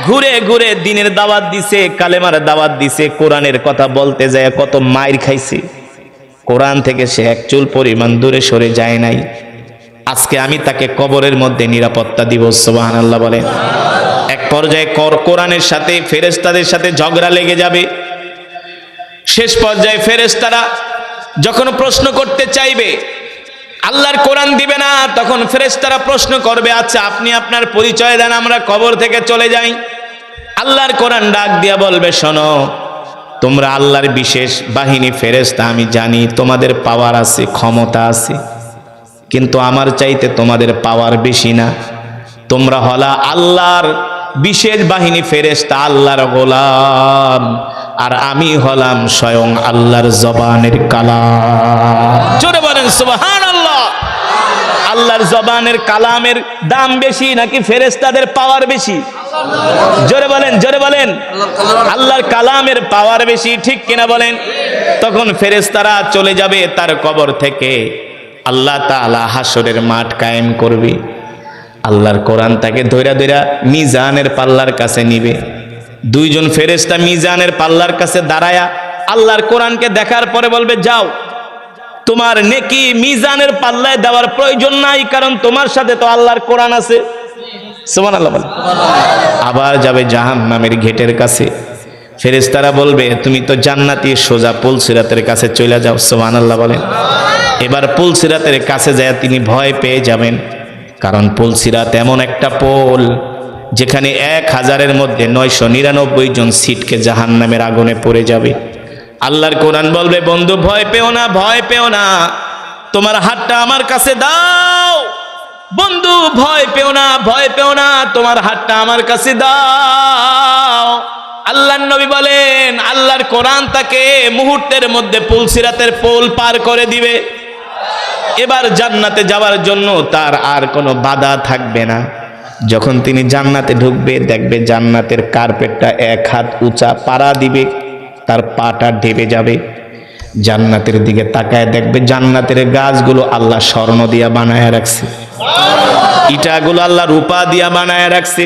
ঘুরে ঘুরে দ্বীনের দাওয়াত দিছে, কালেমার দাওয়াত দিছে, কোরআনের কথা বলতে যায় কত মাইর খাইছে, কোরআন থেকে সে এক চুল পরিমাণ দূরে সরে যায় নাই। আজকে আমি তাকে কবরের মধ্যে নিরাপত্তা দিব। সুবহানাল্লাহ বলেন। এক পর্যায়ে কোরআনের সাথে ফেরেশতাদের সাথে ঝগড়া লেগে যাবে। শেষ পর্যায়ে ফেরেশতারা যখন প্রশ্ন করতে চাইবে, আল্লাহর কোরআন দিবে না, তখন ফেরেশতারা প্রশ্ন করবে আচ্ছা আপনি আপনার পরিচয় দেন, আমরা কবর থেকে চলে যাই। আল্লাহর কোরআন ডাক দিয়া বলবে শোনো, তোমরা আল্লাহর বিশেষ বাহিনী ফেরেশতা, আমি জানি তোমাদের পাওয়ার আছে, ক্ষমতা আছে, কিন্তু আমার চাইতে তোমাদের পাওয়ার বেশি না। তোমরা হলা আল্লাহর বিশেষ বাহিনী ফেরেশতা, আল্লাহর গোলাম, আর আমি হলাম স্বয়ং আল্লাহর জবানের কালাম। জোরে বলেন সুবহানাল্লাহ। আল্লাহর জবানের কালামের দাম বেশি নাকি ফেরেশতাদের পাওয়ার বেশি? জোরে বলেন, জোরে বলেন। আল্লাহর কালামের পাওয়ার বেশি, ঠিক কিনা বলেন? তখন ফেরেশতারা চলে যাবে তার কবর থেকে, আল্লাহ তাআলা হাসরের মাঠ কায়েম করবে। আল্লাহর কোরআন তাকে ধইরা ধইরা মিজানের পাল্লার কাছে নিবে। দুইজন ফেরেশতা মিজানের পাল্লার কাছে দাঁড়ায়া আল্লাহর কোরআনকে দেখার পরে বলবে যাও, তোমার নেকি মিজানের পাল্লায় দেওয়ার প্রয়োজন নাই, কারণ তোমার সাথে তো আল্লাহর কোরআন আছে। সুবহানাল্লাহ বলেন। আবার যাবে জাহান্নামের গেটের কাছে, ফেরেশতারা বলবে তুমি তো জান্নাতি, সোজা পুলসিরাতের কাছে চলে যাও। সুবহানাল্লাহ বলেন। এবার পুলসিরাতের কাছে যায় তিনি ভয় পেয়ে যাবেন, কারণ পুলসিরাত এমন একটা পোল যেখানে 1000-এর মধ্যে 999 জন সিটকে জাহান্নামের আগুনে পড়ে যাবে। আল্লাহর কোরআন বলবে বন্ধু ভয় পেও না, ভয় পেও না, তোমার হাতটা আমার কাছে দাও। বন্ধু ভয় পেও না, ভয় পেও না, তোমার হাতটা আমার কাছে দাও। আল্লাহর নবী বলেন আল্লাহর কোরআন তাকে মুহূর্তের মধ্যে পুলসিরাতের পোল পার করে দিবে। এবার জান্নাতে যাওয়ার জন্য তার আর কোনো বাধা থাকবে না। যখন তিনি জান্নাতে ঢুকবে, দেখবে জান্নাতের কার্পেটটা 1 হাত উঁচা, পাড়া দিবে, তার পাটা ঢেবে যাবে। জান্নাতের দিকে তাকায় দেখবে জান্নাতের গাছগুলো আল্লাহ স্বর্ণ দিয়া বানায় রাখছে, ইটাগুলো আল্লাহ রূপা দিয়া বানায় রাখছে।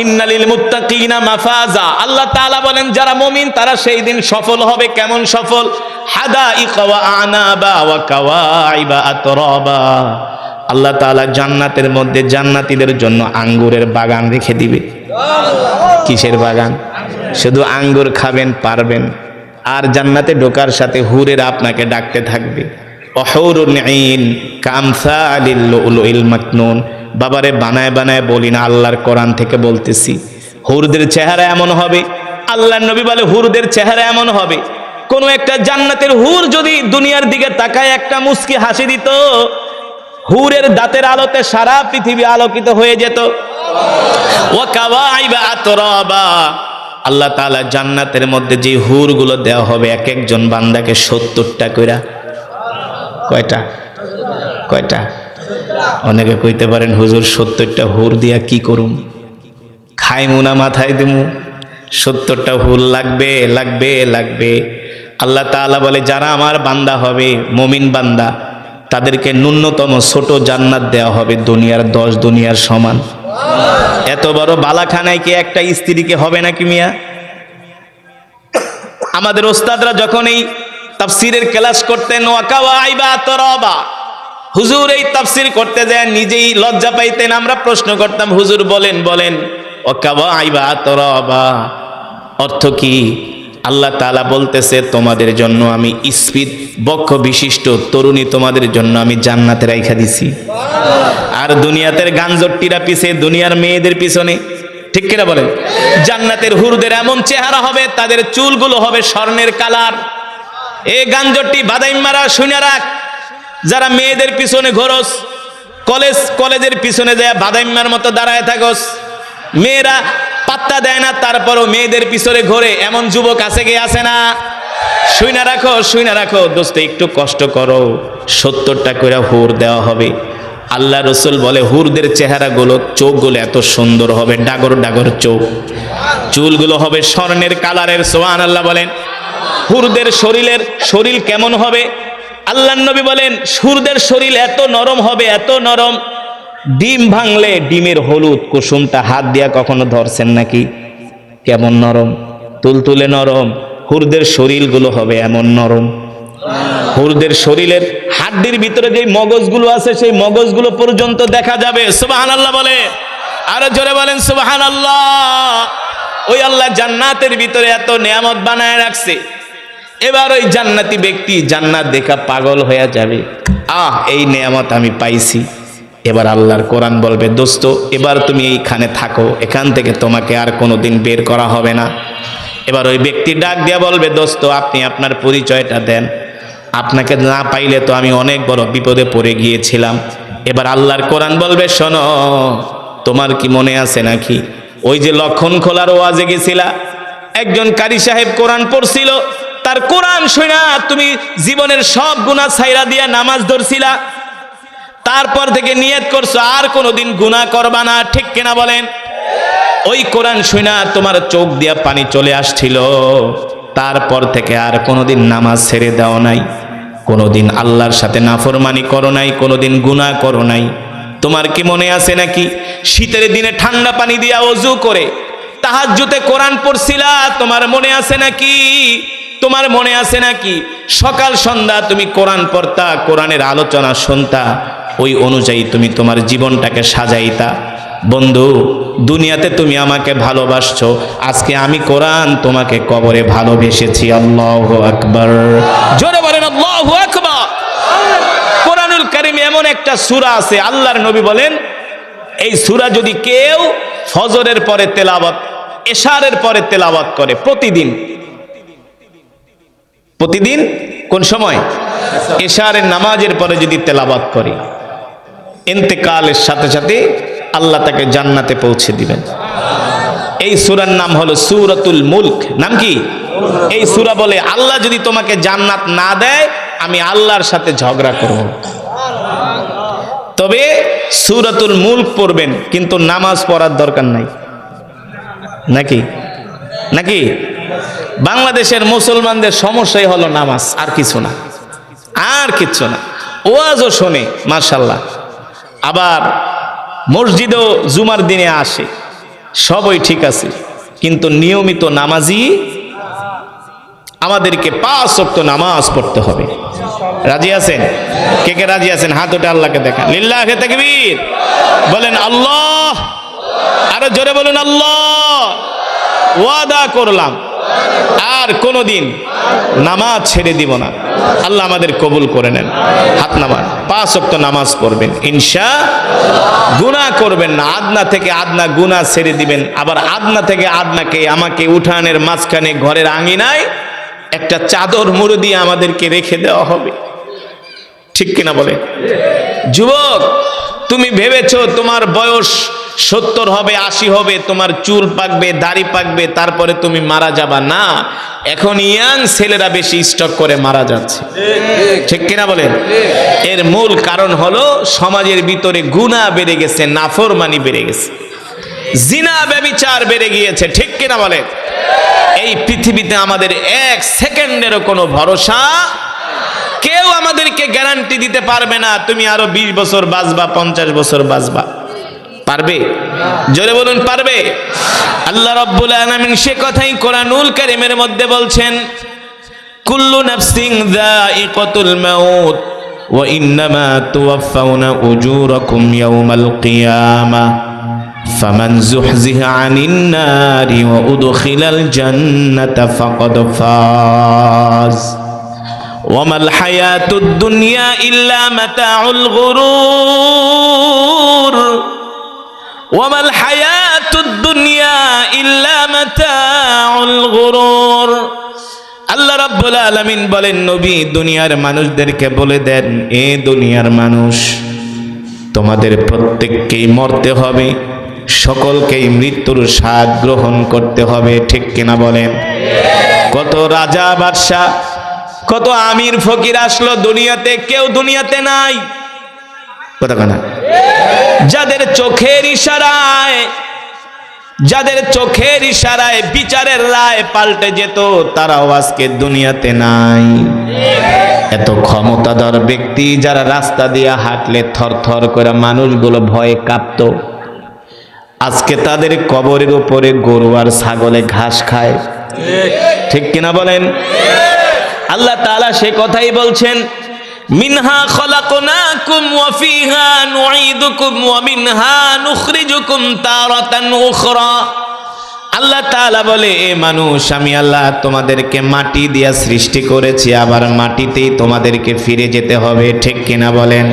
ইন্নালিল মুত্তাকিনা মাফাজা, আল্লাহ তাআলা বলেন যারা মুমিন তারা সেই দিন সফল হবে। কেমন সফল? হাদাইকা ওয়া আনাবা ওয়া কাওয়াইবা আতরাবা, আল্লাহ তাআলা জান্নাতের মধ্যে জান্নাতীদের জন্য আঙ্গুরের বাগান রেখে দিবে। কিসের বাগান? শুধু আঙ্গুর খাবেন, পারবেন। আর জান্নাতে ঢোকার সাথে হুরেরা আপনাকে ডাকতে থাকবে, অহুরুন আইন কামসালিল লুলুইল মাকনুন। বাবারে বানায় বানায় বলি না, আল্লাহর কোরআন থেকে বলতেছি। হুরদের চেহারা এমন হবে, আল্লাহর নবী বলে হুরদের চেহারা এমন হবে, কোন একটা জান্নাতের হুর যদি দুনিয়ার দিকে তাকায় একটা মুস্কি হাসি দিত, হুরের দাঁতের আলোতে সারা পৃথিবী আলোকিত হয়ে যেত। ওয়া কাওয়াইবা আতরাবা, আল্লাহ তাআলা জান্নাতের মধ্যে যে হুরগুলো দেওয়া হবে এক একজন বান্দাকে 70টা কইরা। কয়টা? কয়টা? অনেকে কইতে পারেন হুজুর 70টা হুর দিয়া কি করুম, খাইমু না মাথায় দিমু? 70টা হুর লাগবে, লাগবে, লাগবে। আল্লাহ তাআলা বলে যারা আমার বান্দা হবে, মুমিন বান্দা, তাদেরকে ন্যূনতম ছোট জান্নাত দেওয়া হবে দুনিয়ার 10 দুনিয়ার সমান। এত বড় বালাখানায় কি একটা স্ত্রীকে হবে নাকি মিয়া? আমাদের ওস্তাদরা যখন এই তাফসীরের ক্লাস করতেন, ওয়াকাওয়াইবা তরাবা, হুজুর এই তাফসীর করতে যায় নিজেই লজ্জা পাইতেন। আমরা প্রশ্ন করতাম, হুজুর বলেন বলেন ওয়াকাওয়াইবা তরাবা অর্থ কি? আল্লাহ তাআলা বলতেছে তোমাদের জন্য আমি স্পিড বক্ষ বিশিষ্ট তরুণী তোমাদের জন্য আমি জান্নাতে রাইখা দিছি। আর দুনিয়াতের গাঞ্জট্টিরা পিছে, দুনিয়ার মেয়েদের পিছনে, ঠিক কিনা বলেন? জান্নাতের হুরদের এমন চেহারা হবে, তাদের চুলগুলো হবে স্বর্ণের কালার। এ গাঞ্জট্টি বাদাইম মারা শুনে রাখ, যারা মেয়েদের পিছনে ঘোরস, কলেজের পিছনে যায় বাদাইম্মার মতো দাঁড়ায় থাকস, মেয়েরা পাত্তা দেয় না, তারপরও মেয়েদের পিছনে ঘোরে, এমন যুবক আছে কে? আছে না? শুইনা রাখো দোস্ত, একটু কষ্ট করো, 70টা করে হুর দেওয়া হবে। আল্লাহ রসুল বলে হুরদের চেহারাগুলো, চোখগুলো এত সুন্দর হবে, ডাগর ডাগর চোখ, চুলগুলো হবে স্বর্ণের কালারের। সুবহানাল্লাহ বলেন। হুরদের শরীর কেমন হবে? আল্লাহর নবী বলেন হুরদের শরীর এত নরম হবে, এত নরম, ডিম ভাঙলে ডিমের হলুদ কুসুমটা হাত দিয়া কখনো ধরছেন নাকি? কেমন নরম, তুলতুলে নরম। হুরদের শরীরগুলো হবে এমন নরম। হুরদের শরীরের হাড্ডির ভিতরে যে মগজগুলো আছে, সেই মগজগুলো পর্যন্ত দেখা যাবে। সুবহানাল্লাহ বলে, আরো জোরে বলেন সুবহানাল্লাহ। ওই আল্লাহ জান্নাতের ভিতরে এত নিয়ামত বানায় রাখছে। এবার ওই জান্নাতি ব্যক্তি জান্নাত দেখা পাগল হয়ে যাবে, এই নিয়ামত আমি পাইছি। এবার আল্লাহর কোরআন বলবে দোস্ত এবার তুমি এইখানে থাকো, এখান থেকে তোমাকে আর কোনোদিন বের করা হবে না। এবার ওই ব্যক্তি ডাক দিয়া বলবে দোস্ত আপনি আপনার পরিচয়টা দেন, আপনাকে না পাইলে তো আমি অনেক বড় বিপদে পড়ে গিয়েছিলাম। এবার আল্লাহর কোরআন বলবে শোনো, তোমার কি মনে আছে নাকি ওই যে লক্ষণ খোলার ওয়াজে গেছিলা, একজন কারি সাহেব কোরআন পড়ছিল, তার কোরআন শুনা তুমি জীবনের সব গুনাহ ছাইরা দিয়া নামাজ ধরছিলা, তারপর থেকে নিয়ত করছো আর কোনোদিন গুনাহ করবা না, ঠিক কিনা বলেন? ওই কোরআন শুনা তোমার চোখ দিয়া পানি চলে আসছিল, তারপর থেকে আর কোনোদিন নামাজ ছেড়ে দাও নাই, কোনোদিন আল্লাহর সাথে নাফরমানি করো নাই, কোনোদিন গুনাহ করো নাই। তোমার কি মনে আছে নাকি শীতের দিনে ঠান্ডা পানি দিয়া ওযু করে তাহাজ্জুদে কোরআন পড়ছিলা? তোমার মনে আছে নাকি? তোমার মনে আছে নাকি সকাল সন্ধ্যা তুমি কোরআন পড়তা, কোরআনের আলোচনা শুনতা, ওই অনুযায়ী তুমি তোমার জীবনটাকে সাজাইতা? বন্ধু দুনিয়াতে তুমি আমাকে ভালোবাসছো, আজকে আমি কোরআন তোমাকে কবরে ভালোবেসেছি। আল্লাহু আকবার, জোরে বলেন আল্লাহু আকবার। কোরআনুল কারীমে এমন একটা সূরা আছে, আল্লাহর নবী বলেন এই সূরা যদি কেউ ফজরের পরে তেলাওয়াত, এশারের পরে তেলাওয়াত করে প্রতিদিন কোন সময়? এশারের নামাজের পরে যদি তেলাওয়াত করে, ইন্তেকালের সাথে সাথে আল্লাহ তাকে জান্নাতে পৌঁছে দিবেন। এই সূরার নাম হলো সূরাতুল মুলক। নাম কি? এই সূরা বলে আল্লাহ যদি তোমাকে জান্নাত না দেয় আমি আল্লাহর সাথে ঝগড়া করব। তবে সূরাতুল মুলক পড়বেন, কিন্তু নামাজ পড়ার দরকার নাই। নাকি নাকি বাংলাদেশের মুসলমানদের সমস্যাই হলো নামাজ, আর কিছু না, আর কিচ্ছু না। ওয়াজও শোনে মাশাআল্লাহ, আবার মসজিদেও জুমার দিনে আসে, সবই ঠিক আছে, কিন্তু নিয়মিত নামাজি আমাদেরকে 5 ওয়াক্ত নামাজ পড়তে হবে। রাজি আছেন? কে কে রাজি আছেন? হাত উঠে আল্লাহকে দেখান। লিল্লাহি তাকবীর, বলেন আল্লাহ, আরো জোরে বলুন আল্লাহ। ওয়াদা করলাম আর কোনোদিন নামাজ ছেড়ে দিব না। আল্লাহ আমাদের কবুল করে নেন। হাত নামান, 5 ওয়াক্ত নামাজ পড়বেন ইনশাআল্লাহ, গুনাহ করবেন না, আদনা থেকে আদনা গুনাহ ছেড়ে দিবেন। আবার আদনা থেকে আদনাকে আমাকে উঠানের মাঝখানে ঘরের আঙিনায় একটা চাদর মুড়ে দিয়ে আমাদেরকে রেখে দেওয়া হবে, ঠিক কিনা বলে? যুবক তুমি ভেবেছো তোমার বয়স 70 হবে, 80 হবে, তোমার চুল পাকবে, দাড়ি পাকবে, তারপরে তুমি মারা যাবা। না, এখন ইয়াং ছেলেরা বেশি স্টক করে মারা যাচ্ছে, ঠিক কিনা বলেন? এর মূল কারণ হলো সমাজের ভিতরে গুনাহ বেড়ে গেছে, নাফরমানি বেড়ে গেছে, জিনা ব্যভিচার বেড়ে গিয়েছে, ঠিক কিনা বলেন? এই পৃথিবীতে আমাদের 1 সেকেন্ডেরও কোনো ভরসা। কেউ আমাদেরকে গ্যারান্টি দিতে পারবে না তুমি আরো 20 বছর বাঁচবা, 50 বছর বাঁচবা। পারবে? জোরে বলুন, পারবে? আল্লাহ রাব্বুল আলামিন সে কথাই কোরআনুল কারীমের মধ্যে বলছেন, কুল্লু নাফসিন যায়িকাতুল মাউত ওয়া ইন্নামা তুওয়াফাউনা উজুরাকুম ইয়াওমাল কিয়ামাহ ফামান যুহজিহা আনিন নারি ওয়া উদখিলাল জান্নাতা ফাকাদ ফাজ ওয়া মাল হায়াতুদ দুনিয়া ইল্লা মাতাউল গুরুর ওয়া মাল হায়াতুদ দুনিয়া ইল্লা মাতাউল গুরুর। আল্লাহ রাব্বুল আলামিন বলেন, নবী দুনিয়ার মানুষদেরকে বলে দেন, এ দুনিয়ার মানুষ, তোমাদের প্রত্যেককেই মরতে হবে, সকলকেই মৃত্যুর স্বাদ গ্রহণ করতে হবে। ঠিক কিনা বলেন? কত রাজা বাদশাহ, কত আমির ফকির আসলো দুনিয়াতে, কেউ দুনিয়াতে নাই। কথা না? যাদের চোখের ইশারায় বিচারের রায় পাল্টে যেত, তারাও আজকে দুনিয়াতে নাই। এত ক্ষমতাধর ব্যক্তি যারা রাস্তা দিয়ে হাঁটলে থরথর করে মানুষগুলো ভয়ে কাঁপতো, আজকে তাদের কবরের উপরে গরু আর ছাগলে ঘাস খায়। ঠিক কিনা বলেন? আল্লাহ তাআলা সে কথাই বলছেন, মিনহা খলাকনাকুম ওয়া ফিহা নুঈদুকুম ওয়া মিনহা নুখরিজুকুম তারাতান উখরা। আল্লাহ তাআলা বলে, এ মানুষ, আমি আল্লাহ তোমাদেরকে মাটি দিয়া সৃষ্টি করেছি, আবার মাটিতেই তোমাদেরকে ফিরে যেতে হবে। ঠিক কিনা বলেন?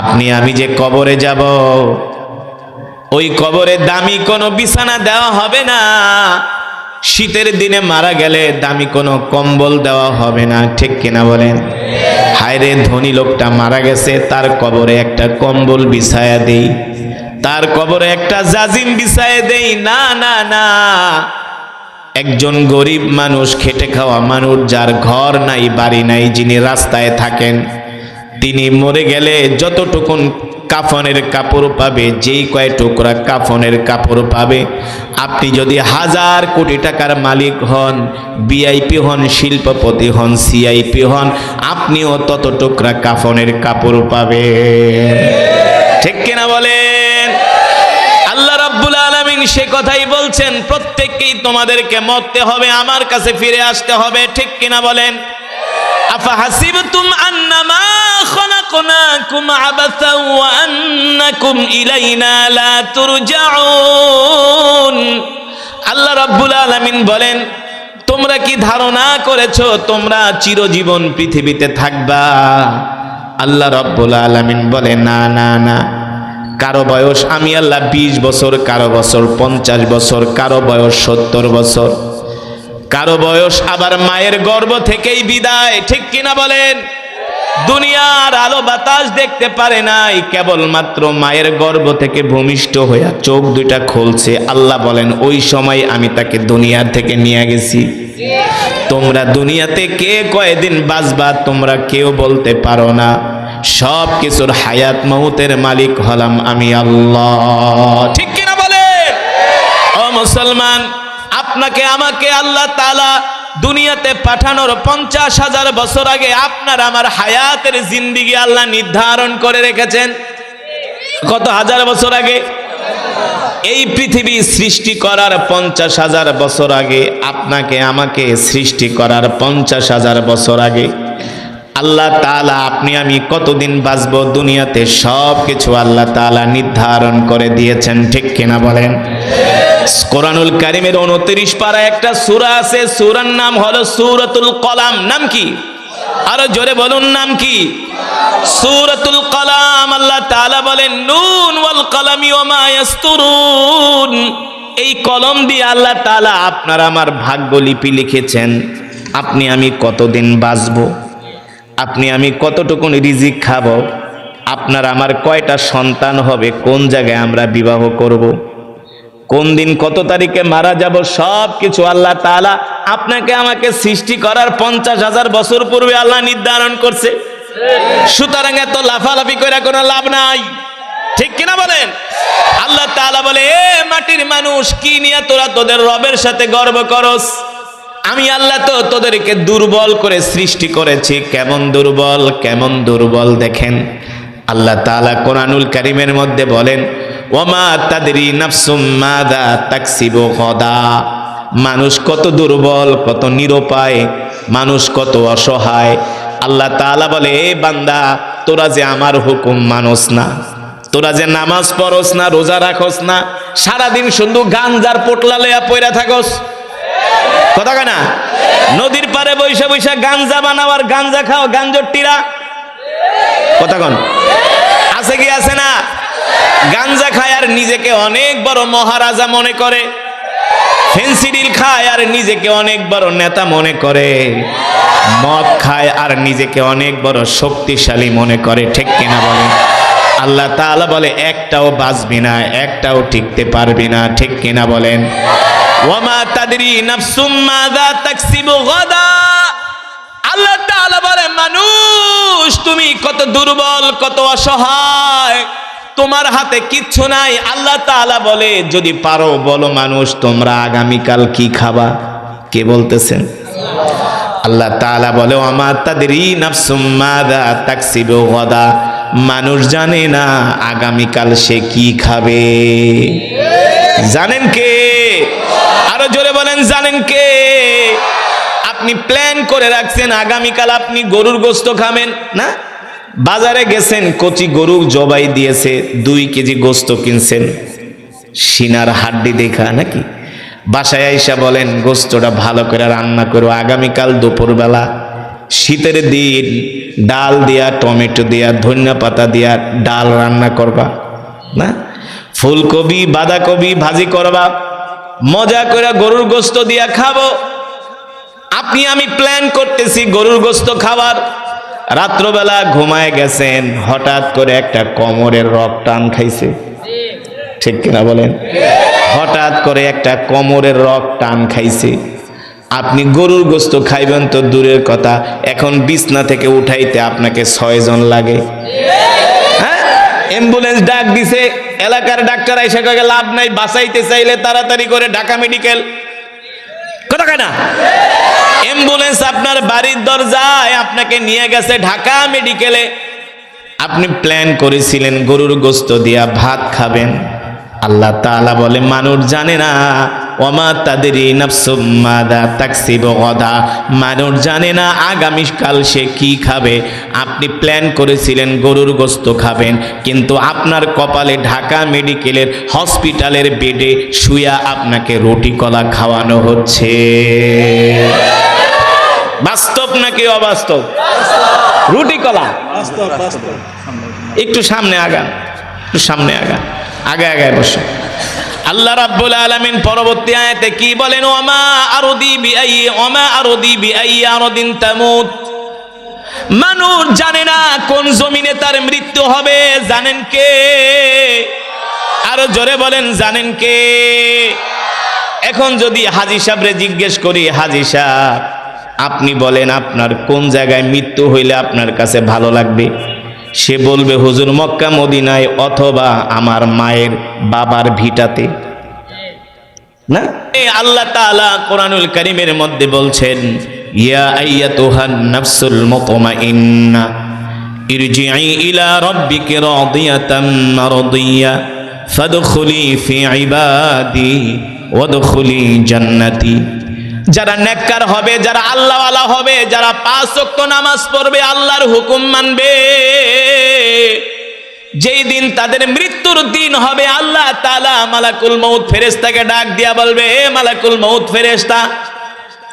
আপনি আমি যে কবরে যাব, ওই কবরে দামি কোনো বিছানা দেওয়া হবে না, শীতের দিনে মারা গেলে দামি কোনো কম্বল দেওয়া হবে না। ঠিক কিনা বলেন? হায়রে, ধনী লোকটা মারা গেছে, তার কবরে একটা কম্বল বিছায়া দেই, তার কবরে একটা জাজিম বিছায়া দেই। না না না, একজন গরিব মানুষ, খেটে খাওয়া মানুষ, যার ঘর নাই বাড়ি নাই, যিনি রাস্তায় থাকেন, তিনি মরে গেলে যতটুকুন কাফনের কাপড় পাবে, যেই কয় টুকরা কাফনের কাপড় পাবে, আপনি যদি 1000 কোটি টাকার মালিক হন, ভিআইপি হন, শিল্পপতি হন, সিআইপি হন, আপনিও তত টুকরা কাফনের কাপড় পাবেন। ঠিক কিনা বলেন? আল্লাহ রাব্বুল আলামিন সে কথাই বলছেন, প্রত্যেককেই তোমাদেরকে মরতে হবে, আমার কাছে ফিরে আসতে হবে। ঠিক কিনা বলেন? আফা হাসিবতুম আন্নামা খলাকনাকুম আবাসা ওয়া আন্নাকুম ইলাইনা লা তুরজাউন। আল্লাহ রাব্বুল আলামিন বলেন, তোমরা কি ধারণা করেছো তোমরা চিরজীবন পৃথিবীতে থাকবা? আল্লাহ রাব্বুল আলামিন বলে, না না না, কারো বয়স আমি আল্লাহ 20 বছর, কারো বছর 50 বছর, কারো বয়স 70 বছর, কারো বয়স আবার মায়ের গর্ভ থেকেই বিদায়। ঠিক কিনা বলেন? দুনিয়ার আলো বাতাস দেখতে পারে নাই, কেবলমাত্র মায়ের গর্ভ থেকে ভূমিষ্ঠ হইয়া চোখ দুইটা খুলছে। আল্লাহ বলেন, ওই সময় আমি তাকে দুনিয়া থেকে নিয়ে গেছি। তোমরা দুনিয়াতে কে কয়দিন বাঁচবা তোমরা কেউ বলতে পারো না। সব কিছুর হায়াত মউতের মালিক হলাম আমি আল্লাহ। ঠিক কিনা বলেন? ও মুসলমান, আপনাকে আমাকে আল্লাহ তাআলা দুনিয়াতে পাঠানোর 50,000 বছর আগে আপনার আমার হায়াতের জিন্দেগি আল্লাহ নির্ধারণ করে রেখেছেন। কত হাজার বছর আগে? এই পৃথিবী সৃষ্টি করার 50,000 বছর আগে, আপনাকে আমাকে সৃষ্টি করার 50,000 বছর আগে আল্লাহ তাআলা আপনি আমি কতদিন বাঁচবো দুনিয়াতে সব কিছু আল্লাহ তাআলা নির্ধারণ করে দিয়েছেন। ঠিক কিনা বলেন? কোরআনুল কারীমের 29 পারায় একটা সূরা আছে, সূরার নাম হলো সূরাতুল কলাম। নাম কি? আরো জোরে বলুন, নাম কি? সূরাতুল কলাম। আল্লাহ তাআলা বলেন, নুন ওয়াল কলামি ওয়া মা ইয়াসতুরুন। এই কলম দিয়ে আল্লাহ তাআলা আপনার আমার ভাগ্যলিপি লিখেছেন। আপনি আমি কতদিন বাঁচবো, আপনি আমি কতটুকুন রিজিক খাবো, আপনার আমার কয়টা সন্তান হবে, কোন জায়গায় আমরা বিবাহ করব, কোন দিন কত তারিখে মারা যাব, সব কিছু আল্লাহ তাআলা আপনাকে আমাকে সৃষ্টি করার 50,000 বছর পূর্বে আল্লাহ নির্ধারণ করছে। সুতরাং এত লাফালাফি করে কোনো লাভ নাই। ঠিক কিনা বলেন? আল্লাহ তাআলা বলে, এ মাটির মানুষ, কি নিয়ে তোরা তোদের রবের সাথে গর্ব করস? আমি আল্লাহ তো তোদেরকে দুর্বল করে সৃষ্টি করেছি। কেমন দুর্বল, কেমন দুর্বল দেখেন। আল্লাহ তাআলা কোরআনুল কারীমের মধ্যে বলেন, ওয়ামা তাদরি নাফসুম মাযা তাকসিবু গাদা। মানুষ কত দুর্বল, কত নিরুপায়, মানুষ কত অসহায়। আল্লাহ তাআলা বলে, এ বান্দা, তোরা যে আমার হুকুম মানস না, তোরা যে নামাজ পড়স না, রোজা রাখস না, সারাদিন শুধু গাঞ্জার পোটলা লইয়া পয়রা থাকস, কথা কয় না? নদীর পারে বৈশা বৈশা গাঞ্জা বানাও আর গাঞ্জা খাও, গাঞ্জটিরা, কথা কন আছে কি আছে না? গাঞ্জা খায় আর নিজেকে অনেক বড় মহারাজা মনে করে, ফেন্সিডিল খায় আর নিজেকে অনেক বড় নেতা মনে করে, মদ খায় আর নিজেকে অনেক বড় শক্তিশালী মনে করে, ঠিক কিনা বলেন? আল্লাহ তাআলা বলে, একটাও বাঁচবি না, একটাও টিকতে পারবি না, ঠিক কিনা বলেন? ওয়ামা তাদরি নাফসুম মাযা তাকসিবু গাদা। আল্লাহ তাআলা বলে, মানুষ তুমি কত দুর্বল, কত অসহায়, তোমার হাতে কিচ্ছু নাই। আল্লাহ তাআলা বলে, যদি পারো বলো মানুষ, তোমরা আগামীকাল কি খাবা? কে বলতেছেন? আল্লাহ তাআলা বলে, ওয়ামা তাদরি নাফসুম মাযা তাকসিবু গাদা। মানুষ জানে না আগামীকাল সে কি খাবে। জানেন কে? আরো জোরে বলেন, জানেন কে? আপনি প্ল্যান করে রাখছেন আগামীকাল আপনি গরুর গোশত খাবেন না? বাজারে গেছেন, কচি গরু জবাই দিয়েছে, 2 কেজি গোশত কিনছেন, সিনার হাড্ডি দেখা নাকি? বাসায় আইসা বলেন, গোশতটা ভালো করে রান্না করো, আগামীকাল দুপুরবেলা, শীতের দিন, ডাল দিয়া, টমেটো দিয়া, ধনিয়া পাতা দিয়া ডাল রান্না করবা না? ফুলকপি বাঁধাকপি ভাজি করবা, মজা করে গরুর গোশত দিয়া খাবো। আপনি আমি প্ল্যান করতেছি গরুর গোশত খাবার, রাত্রবেলা ঘুমায় গেছেন, হঠাৎ করে একটা কোমরের রক টান খাইছে, ঠিক কিনা বলেন? হঠাৎ করে একটা কোমরের রক টান খাইছে। আপনি গরুর গোশত খাইবেন তো দূরের কথা, এখন বিছনা থেকে উঠাইতে আপনাকে 6 জন লাগে। হ্যাঁ, অ্যাম্বুলেন্স ডাক দিছে, এলাকার ডাক্তার এসে কয়ে লাভ নাই, বাঁচাইতে চাইলে তাড়াতাড়ি করে ঢাকা মেডিকেল, কথা কয় না? অ্যাম্বুলেন্স আপনার বাড়ির দরজায় আপনাকে নিয়ে গেছে ঢাকা মেডিকেলে। আপনি প্ল্যান করেছিলেন গরুর গোশত দিয়া ভাত খাবেন। আল্লাহ তাআলা বলে, মানুষ জানে না, ওয়ামা তাদরি নাফসুম মাযা তাকসিবু গাদা। মানুষ জানে না আগামীকাল সে কি খাবে। আপনি প্ল্যান করেছিলেন গরুর গোশত খাবেন, কিন্তু আপনার কপালে ঢাকা মেডিকেলের হসপিটালের বেডে শুয়া আপনাকে রুটি কলা খাওয়ানো হচ্ছে। বাস্তব নাকি অবাস্তব? রুটি কলা। একটু সামনে আগান, একটু সামনে আগান, আগে আগে বসে। আল্লাহ রাব্বুল আলামিন পরবর্তী আয়াতে কি বলেন? ওমা আরদি বিআইয়ি আরদিন তামুত। মানুষ জানে না কোন জমিনে তার মৃত্যু হবে। জানেন কে? আরো জোরে বলেন, জানেন কে? এখন যদি হাজী সাহেবরে জিজ্ঞেস করি, হাজী সাহেব আপনি বলেন আপনার কোন জায়গায় মৃত্যু হইলে আপনার কাছে ভালো লাগবে? সে বলবে হুজুর মক্কা মদিনায়, অথবা আমার মায়ের বাবার ভিটাতে। না, আল্লাহ তাআলা কোরআনুল কারীমের মধ্যে বলছেন, ইয়া আইয়াতুহান নাফসুল মুতমাইন্না ইরজিই ইলা রাব্বিকি রাদিয়াতাম মারদিয়া ফাদখুলি ফি ইবাদি ওয়াদখুলি জান্নাতি। যারা নেককার হবে, যারা আল্লাহওয়ালা হবে, যারা 5 ওয়াক্ত নামাজ পড়বে, আল্লাহর হুকুম মানবে, যেই দিন তাদের মৃত্যুর দিন হবে, আল্লাহ তাআলা মালাকুল মউত ফেরেশতাকে ডাক দিয়া বলবে, হে মালাকুল মউত ফেরেশতা,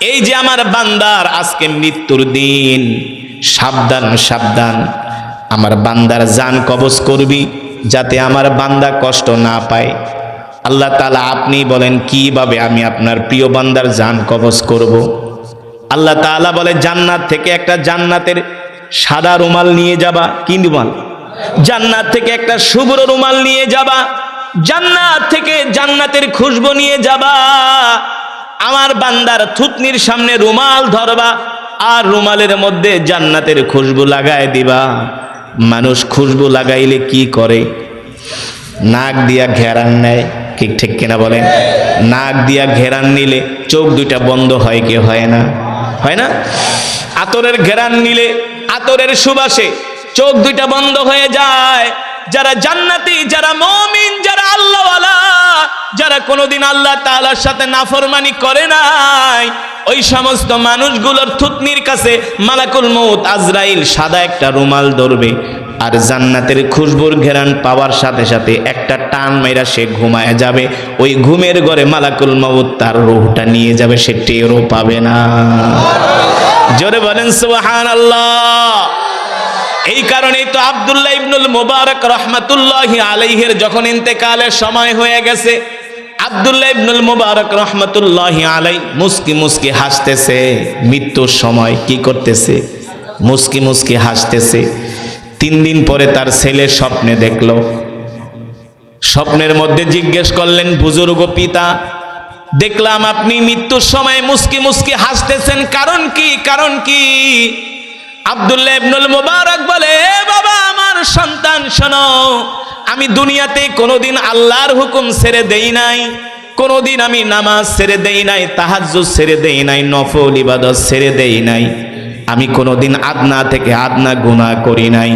এই যে আমার বান্দার আজকে মৃত্যুর দিন, সাবধান সাবধান, আমার বান্দার জান কবজ করবি যাতে আমার বান্দা কষ্ট না পায়। আল্লাহ তাআলা আপনি বলেন কিভাবে আমি আপনার প্রিয় বান্দার জান কবজ করব? আল্লাহ তাআলা বলে, জান্নাত থেকে একটা জান্নাতের সাদা রুমাল নিয়ে যাবা। কি রুমাল? জান্নাত থেকে একটা শুভ্র রুমাল নিয়ে যাবা, জান্নাত থেকে জান্নাতের খুশবু নিয়ে যাবা, আমার বান্দার থুতনির সামনে রুমাল ধরবা, আর রুমালের মধ্যে জান্নাতের খুশবু লাগায় দিবা। মানুষ খুশবু লাগাইলে কি করে? নাক দিয়া ঘেরান নেয়, কি ঠিক কিনা বলেন? নাক দিয়া ঘেরান নিলে চোখ দুইটা বন্ধ হয় কি হয় না? হয় না? আতরের ঘেরান নিলে আতরের সুবাসে চোখ দুইটা বন্ধ হয়ে যায়। যারা জান্নাতি, যারা মুমিন, যারা আল্লাহওয়ালা, যারা কোনোদিন আল্লাহ তাআলার সাথে নাফরমানি করে নাই, ওই সমস্ত মানুষগুলোর থুতনির কাছে মালাকুল মউত আজরাইল সাদা একটা রুমাল ধরবে, আর জান্নাতের খুশবুর ঘেরান পাওয়ার সাথে সাথে একটা টান মেরা সে ঘুমায় যাবে। ওই ঘুমের ঘরে মালাকুল মউত তার রূহটা নিয়ে যাবে, সে টেরও পাবে না। জোরে বলেন সুবহানাল্লাহ। এই কারণেই তো আব্দুল্লাহ ইবনুল মুবারক রাহমাতুল্লাহি আলাইহির যখন ইন্তেকালের সময় হয়ে গেছে, আব্দুল্লাহ ইবনুল মুবারক রাহমাতুল্লাহি আলাই মুস্কি মুস্কি হাসতেছে। মৃত্যুর সময় কি করতেছে? মুস্কি মুস্কি হাসতেছে। 3 দিন পরে তার ছেলে স্বপ্নে দেখলো। স্বপ্নের মধ্যে জিজ্ঞেস করলেন, বুজুর্গ পিতা, দেখলাম আপনি মৃত্যুর সময় মুস্কি মুস্কি হাসতেছেন, কারণ কি? কারণ কি? আব্দুল্লাহ ইবনুল মুবারক বলে, বাবা আমার সন্তান শোনো, আমি দুনিয়াতে কোনোদিন আল্লাহর হুকুম ছেড়ে দেই নাই, কোনোদিন আমি নামাজ ছেড়ে দেই নাই, তাহাজ্জুদ ছেড়ে দেই নাই, নফল ইবাদত ছেড়ে দেই নাই, আমি কোনোদিন আদনা থেকে আদনা গুনাহ করি নাই।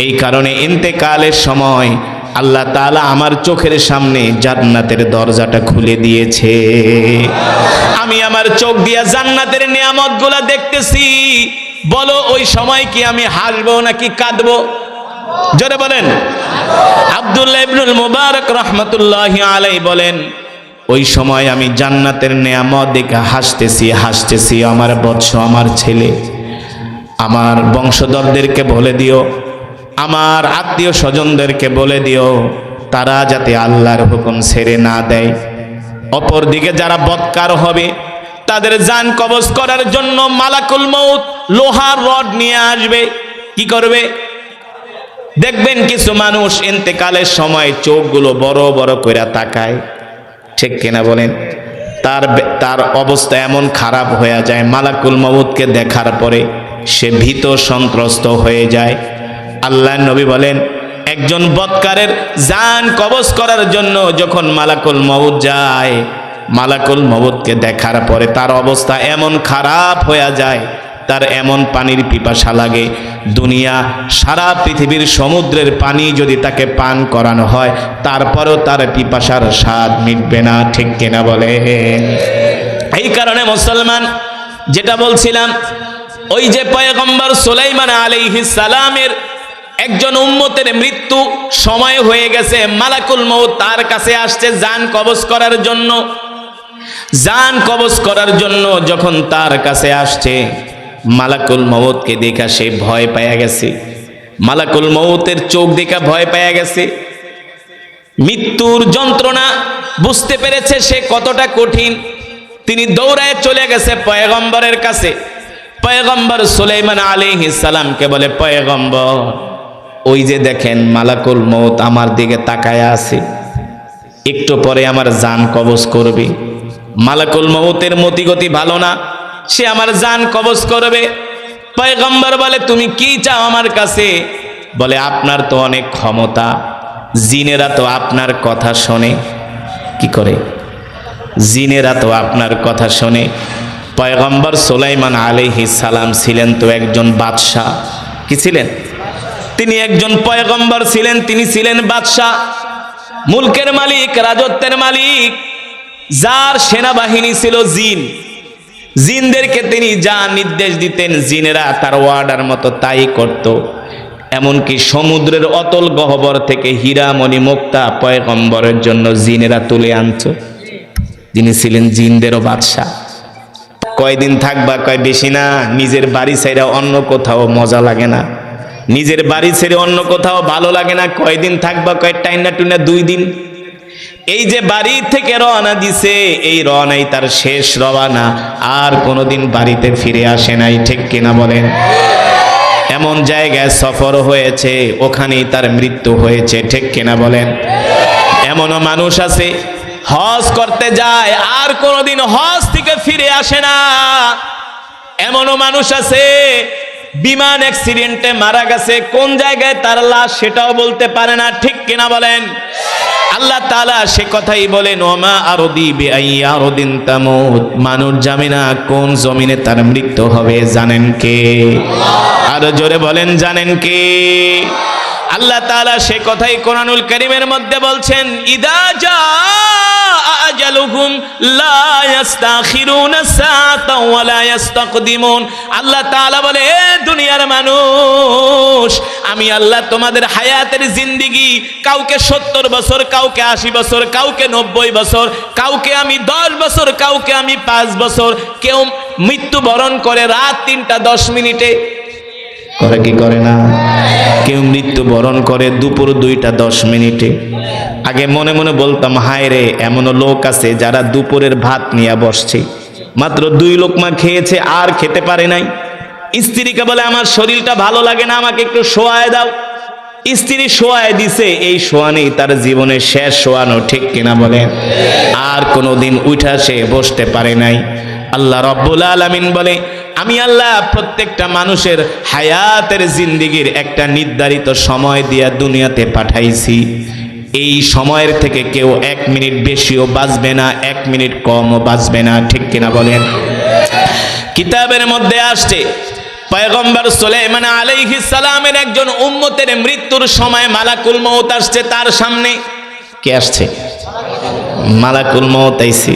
এই কারণে ইন্তেকালের সময় আল্লাহ তাআলা আমার চোখের সামনে জান্নাতের দরজাটা খুলে দিয়েছে। আমি আমার চোখ দিয়া জান্নাতের নিয়ামতগুলা দেখতেছি। বলো ওই সময় কি আমি হাসবো নাকি কাঁদবো? জোরে বলেন। আব্দুল্লাহ ইবনুল মুবারক রাহমাতুল্লাহি আলাইহি বলেন, ওই সময় আমি জান্নাতের নিয়ামত দেখে হাসতেছি। আমার বৎস, আমার ছেলে, আমার বংশধরদেরকে বলে দিও, আমার আত্মীয় স্বজনদেরকে বলে দিও, তারা যাতে আল্লাহর হুকুম ছেড়ে না দেয়। অপরদিকে যারা বদকার হবে তাদের জান কবজ করার জন্য মালাকুল মউত লোহার রড নিয়ে আসবে। কি করবে? দেখবেন কিছু মানুষ ইন্তেকালের সময় চোখগুলো বড় বড় করে তাকায়, ঠিক কিনা বলেন? তার অবস্থা এমন খারাপ হয়ে যায়, মালাকুল মউতকে দেখার পরে সে ভীত সন্ত্রস্ত হয়ে যায়। আল্লাহর নবী বলেন, একজন বদকারের জান কবজ করার জন্য যখন মালাকুল মউত যায়, মালাকুল মউতকে দেখার পরে তার অবস্থা এমন খারাপ হয়ে যায়, তার এমন পানির পিপাসা লাগে, দুনিয়া সারা পৃথিবীর সমুদ্রের পানি যদি তাকে পান করানো হয় তারপরও তার পিপাসার স্বাদ মিটবে না, ঠিক কিনা বলেন? এই কারণে মুসলমান, যেটা বলছিলাম, ওই যে পয়গম্বর সুলাইমান আলাইহিস সালামের একজন উম্মতের মৃত্যু সময় হয়ে গেছে, মালাকুল মউত তার কাছে আসছে জান কবজ করার জন্য। জান কবজ করার জন্য যখন তার কাছে আসছে, মালাকুল মউতকে দেখা সে ভয় পেয়ে গেছে। মালাকুল মউতের চোখ দেখা ভয় পেয়ে গেছে। মৃত্যুর যন্ত্রণা বুঝতে পেরেছে সে কতটা কঠিন। তিনি দৌড়ায় চলে গেছে পয়গম্বরের কাছে। পয়গম্বর সুলাইমান আলাইহিস সালামকে বলে, পয়গম্বর, ওই যে দেখেন মালাকুল মউত আমার দিকে তাকায় আছে, একটু পরে আমার জান কবজ করবে। মালাকুল মউতের মতিগতি ভালো না, সে আমার জান কবজ করবে। পয়গম্বর বলে, তুমি কি চাও আমার কাছে? বলে, আপনার তো অনেক ক্ষমতা, জিনেরা তো আপনার কথা শোনে। কি করে? জিনেরা তো আপনার কথা শোনে। পয়গম্বর সুলাইমান আলাইহিস সালাম ছিলেন তো একজন বাদশাহ। কি ছিলেন? তিনি একজন পয়গম্বর ছিলেন, তিনি ছিলেন বাদশাহ, মুলকের মালিক, রাজত্বের মালিক, যার সেনাবাহিনী ছিল জিন। জিনদেরকে তিনি যা নির্দেশ দিতেন জিনেরা তার ওয়ার্ডার মতো তাই করত। এমনকি সমুদ্রের অতল গহ্বর থেকে হীরা মণি মুক্তা পয়গম্বরের জন্য জিনেরা তুলে আনত। তিনি ছিলেন জিনদেরও বাদশাহ। কয়দিন থাকবা? কয় বেশি না। নিজের বাড়ি ছেড়ে অন্য কোথাও মজা লাগে না, নিজের বাড়ি ছেড়ে অন্য কোথাও ভালো লাগে না। কয়দিন থাকবা? কয় টাইনা টুনা 2 দিন। এই যে বাড়ি থেকে রওনা দিছে, এই রওনাই তার শেষ রওনা, আর কোনোদিন বাড়িতে ফিরে আসে নাই, ঠিক কিনা বলেন? এমন জায়গায় সফর হয়েছে, ওখানেই তার মৃত্যু হয়েছে, ঠিক কিনা বলেন? এমনও মানুষ আছে হজ করতে যায় আর কোনোদিন হজ থেকে ফিরে আসে না। এমনও মানুষ আছে বিমান অ্যাক্সিডেন্টে মারা গেছে, কোন জায়গায় তার লাশ সেটাও বলতে পারে না, ঠিক কিনা বলেন? আল্লাহ তাআলা সে কথাই বলেন, ওমা আরদি বিআইয়ি আরদিন তামুত, মানুষ জানে না কোন জমিনে তার মৃত্যু হবে, জানেন কে? আরো জোরে বলেন, জানেন কে? আল্লাহ তাআলা সে কথাই কোরআনুল কারীমের মধ্যে বলছেন, ইদা জা আজালুহুম লা ইস্তাখিরুনা সাআতাও ওয়া লা ইস্তাকদিমুন। আল্লাহ তাআলা বলে, এ দুনিয়ার মানুষ, আমি আল্লাহ তোমাদের হায়াতের জিন্দেগি কাউকে 70 বছর, কাউকে 80 বছর, কাউকে 90 বছর, কাউকে আমি 10 বছর, কাউকে আমি 5 বছর। কেউ মৃত্যুবরণ করে রাত 3টা 10 মিনিটে, করে কি করে না? কেউ মৃত্যুবরণ করে দুপুর 2টা 10 মিনিটে। আগে মনে মনে বলতাম, হায় রে, এমনও লোক আছে যারা দুপুরের ভাত নিয়ে বসছে, মাত্র 2 লোকমা খেয়েছে, আর খেতে পারে নাই। স্ত্রীকে বলে, আমার শরীরটা ভালো লাগে না, আমাকে একটু শোয়ায় দাও। স্ত্রী শোয়ায় দিছে, এই শোয়ানেই তার জীবনের শেষ শোয়ানো, ঠিক কিনা বলেন? আর কোনোদিন উঠা সে বসতে পারে নাই। আল্লাহ রব্বুল আলামিন বলে, আমি আল্লাহ প্রত্যেকটা মানুষের হায়াতের জিন্দেগির একটা নির্ধারিত সময় দিয়া দুনিয়াতে পাঠাইছি। এই সময়ের থেকে কেউ 1 মিনিট বেশিও বাঁচবে না, 1 মিনিট কমও বাঁচবে না, ঠিক কিনা বলেন? কিতাবের মধ্যে আসছে, পয়গম্বর সুলাইমান আলাইহিস সালামের একজন উম্মতের মৃত্যুর সময় মালাকুল মউত আসছে তার সামনে। কে আসছে? মালাকুল মউত আইছে।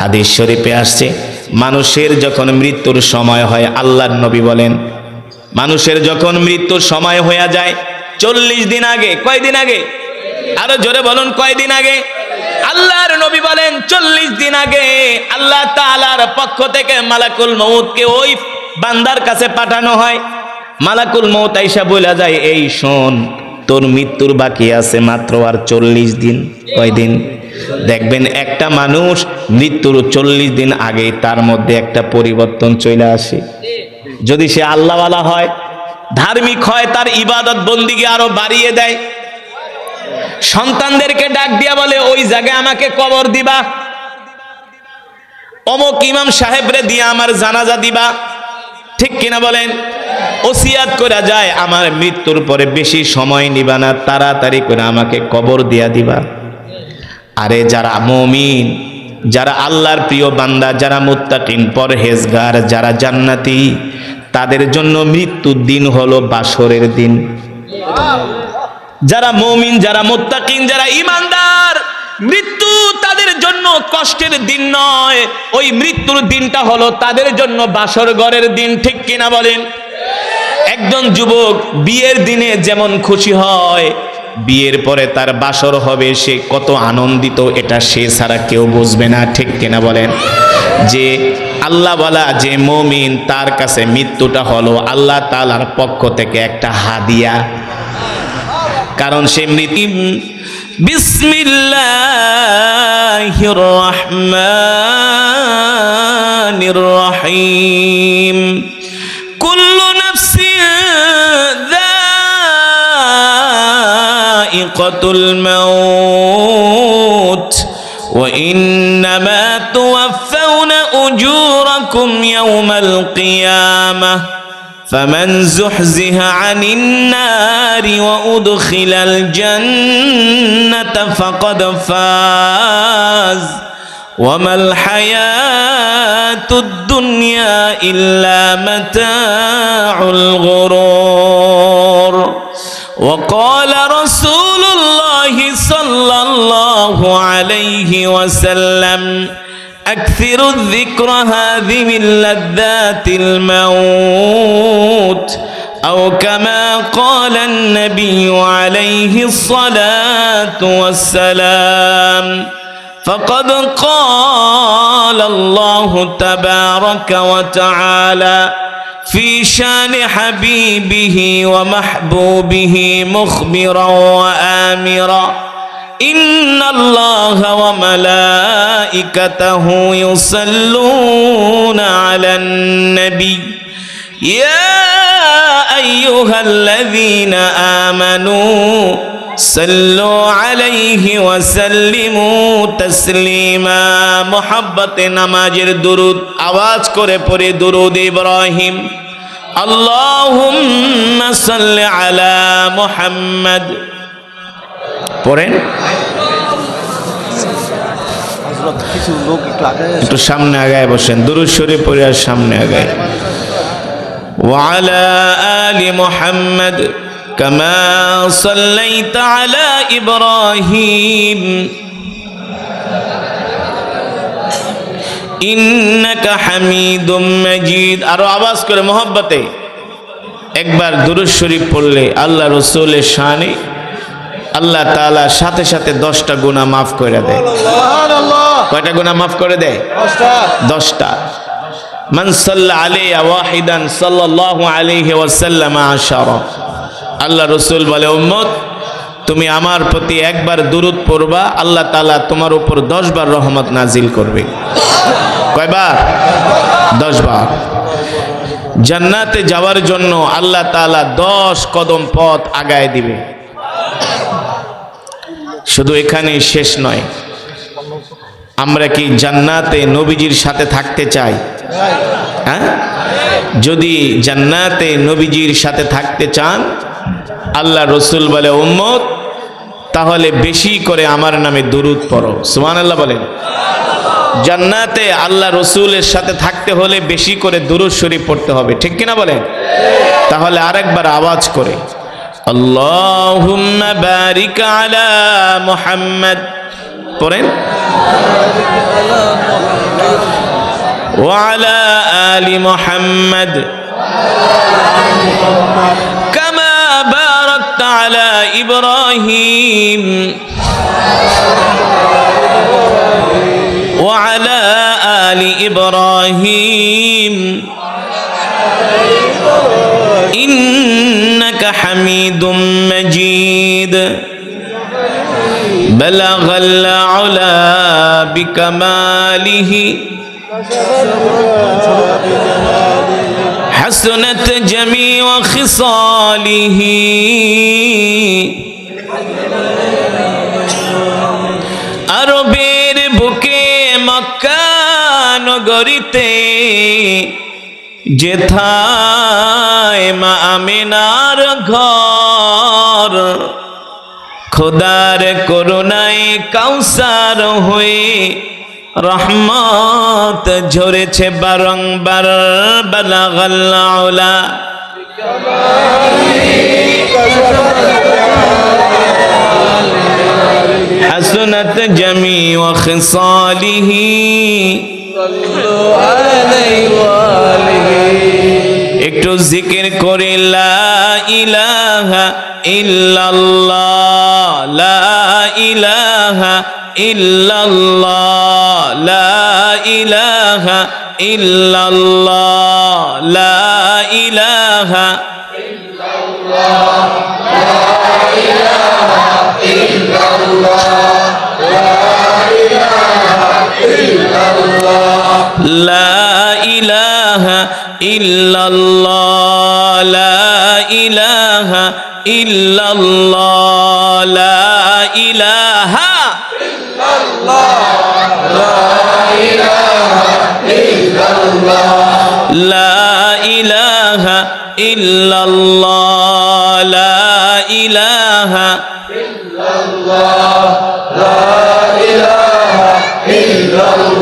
হাদিস শরীফে আসছে, মানুষের যখন মৃত্যুর সময় হয়, আল্লাহর নবী বলেন, মানুষের যখন মৃত্যুর সময় হয়ে যায় 40 দিন আগে, কয়দিন আগে? আরো জোরে বলুন, কয়দিন আগে? আল্লাহর নবী বলেন 40 দিন আগে আল্লাহ তাআলার পক্ষ থেকে মালাকুল মউতকে ওই বান্দার কাছে পাঠানো হয়। মালাকুল মউত আইসা বলে যায়, এই শোন, তোর মৃত্যুর বাকি আছে মাত্র আর 40 দিন। কয়দিন? দেখবেন একটা মানুষ মৃত্যুর 40 দিন আগে তার মধ্যে একটা পরিবর্তন চলে আসে। যদি সে আল্লাহওয়ালা হয়, ধার্মিক হয়, তার ইবাদত বন্দিগি আরো বাড়িয়ে দেয়। সন্তানদেরকে ডাক দিয়া বলে, ওই জায়গায় আমাকে কবর দিবা, অমুক ইমাম সাহেবরে দিয়া আমার জানাজা দিবা, ঠিক কিনা বলেন? ওসিয়াত করে যায়, আমার মৃত্যুর পরে বেশি সময় নিবা না, তাড়াতাড়ি করে আমাকে কবর দিয়া দিবা। আরে যারা মুমিন, যারা আল্লাহর প্রিয় বান্দা, যারা মুত্তাকিন, পরহেজগার, যারা জান্নাতি, তাদের জন্য মৃত্যুর দিন হলো বাসরের দিন। যারা মুমিন, যারা মুত্তাকিন, যারা ঈমানদার, মৃত্যু তাদের জন্য কষ্টের দিন নয়, ওই মৃত্যুর দিনটা হলো তাদের জন্য বাসর ঘরের দিন, ঠিক কিনা বলেন? একজন যুবক বিয়ের দিনে যেমন খুশি হয়, বিয়ের পরে তার বাসর হবে, সে কত আনন্দিত, এটা সে ছাড়া কেউ বুঝবে না, ঠিক কিনা বলেন? যে আল্লাহওয়ালা, যে মুমিন, তার কাছে মৃত্যুটা হলো আল্লাহ তাআলার পক্ষ থেকে একটা হাদিয়া, কারণ সে মৃত্যু। বিসমিল্লাহির রহমানির রহিম। কুল্লু নাফসিন যায়িকাতুল মাউত ওয়া ইন্নামা তুওয়াফাউনা উজুরাকুম ইয়াওমাল কিয়ামাহ فمن زحزح عن النار وأدخل الجنة فقد فاز وما الحياة الدنيا إلا متاع الغرور وقال رسول الله صلى الله عليه وسلم أكثر الذكر هذه من لذات الموت أو كما قال النبي عليه الصلاة والسلام فقد قال الله تبارك وتعالى في شان حبيبه ومحبوبه مخبرا وآمرا إن الله وملائكته يصلون على النبي يا أيها الذين آمنوا صلوا عليه وسلموا تسليما محبت نمازের দুরূদ আওয়াজ করে পড়ে দুরূদ ইব্রাহিম আল্লাহুম্মা সাল্লি আলা মুহাম্মাদ পড়েন কিছু লোক একটু সামনে আগায় বসেন, দুরূদ শরীফ পড়ে আর সামনে আগায়। وعلى آل محمد كما صليت على إبراهيم إنك حميد مجيد। আরো আওয়াজ করে মোহব্বতে একবার দুরূদ শরীফ পড়লে আল্লাহ রাসূলের শানে আল্লাহ তাআলা সাথে সাথে 10টা গুনাহ মাফ করে দেয়। সুবহানাল্লাহ। কয়টা গুনাহ মাফ করে দেয়? 10টা। মান সাল্লা আলাইহি ওয়াহিদান সাল্লাল্লাহু আলাইহি ওয়াসাল্লাম আশারা। আল্লাহ রাসূল বলে, উম্মত তুমি আমার প্রতি একবার দুরূদ পড়বা, আল্লাহ তাআলা তোমার উপর 10 বার রহমত নাজিল করবে। কয়বার? 10 বার। জান্নাতে যাওয়ার জন্য আল্লাহ তাআলা 10 কদম পথ আগায় দিবে। শুধু এখানেই শেষ নয়, আমরা কি জান্নাতে নবীজির সাথে থাকতে চাই? হ্যাঁ, যদি জান্নাতে নবীজির সাথে থাকতে চান, আল্লাহ রাসূল বলে, উম্মত তাহলে বেশি করে আমার নামে দুরূদ পড়ো। সুবহানাল্লাহ বলেন। জান্নাতে আল্লাহ রাসূলের সাথে থাকতে হলে বেশি করে দুরূদ শরীফ পড়তে হবে, ঠিক কিনা বলেন? তাহলে আরেকবার আওয়াজ করে আল্লাহুম্মা বারিক আলা মুহাম্মদ পড়েন। ওয়া আলা আলি মুহাম্মদ কামা বারাকতা আলা ইব্রাহিম ওয়া আলা আলি ইব্রাহিম إنك حميد مجيد بلغ العلا بكماله حسنت جميع خصاله আরবের বুকে মক্কা নগরীতে যেথায় মা আমিনার ঘর, খোদার করুণায় কাউসার হয়ে রহমত ঝরেছে বারংবার। বালাগাল আলা হাসনাত জামিউ খিসালিহি একটু জিকির করে লা ইলাহা ইল্লাল্লাহ, লা ইলাহা ইল্লাল্লাহ, লা ইলাহা ইল্লাল্লাহ, লা ইলাহা ইল্লাল্লাহ, লা ইলাহা ইল্লাল্লাহ, লা ইলাহা ইল্লাল্লাহ, লা ইলাহা ইল্লাল্লাহ, লা ইলাহা ইল্লাল্লাহ, লা ইলাহা ইল্লাল্লাহ, লা ইলাহা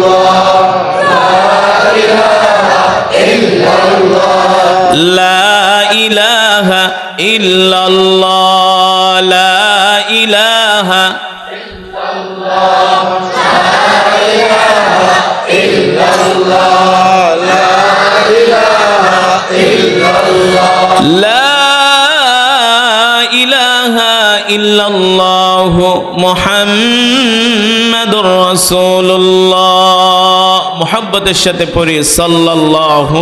ইল্লাল্লাহ, লা ইলাহা ইল্লাল্লাহ, লা ইলাহা ইল্লাল্লাহ, লা ইলাহা ইল্লাল্লাহ, লা ইলাহা ইল্লাল্লাহ মুহাম্মাদুর রাসূলুল্লাহ। মুহাব্বতের সাথে পড়ি সাল্লাল্লাহু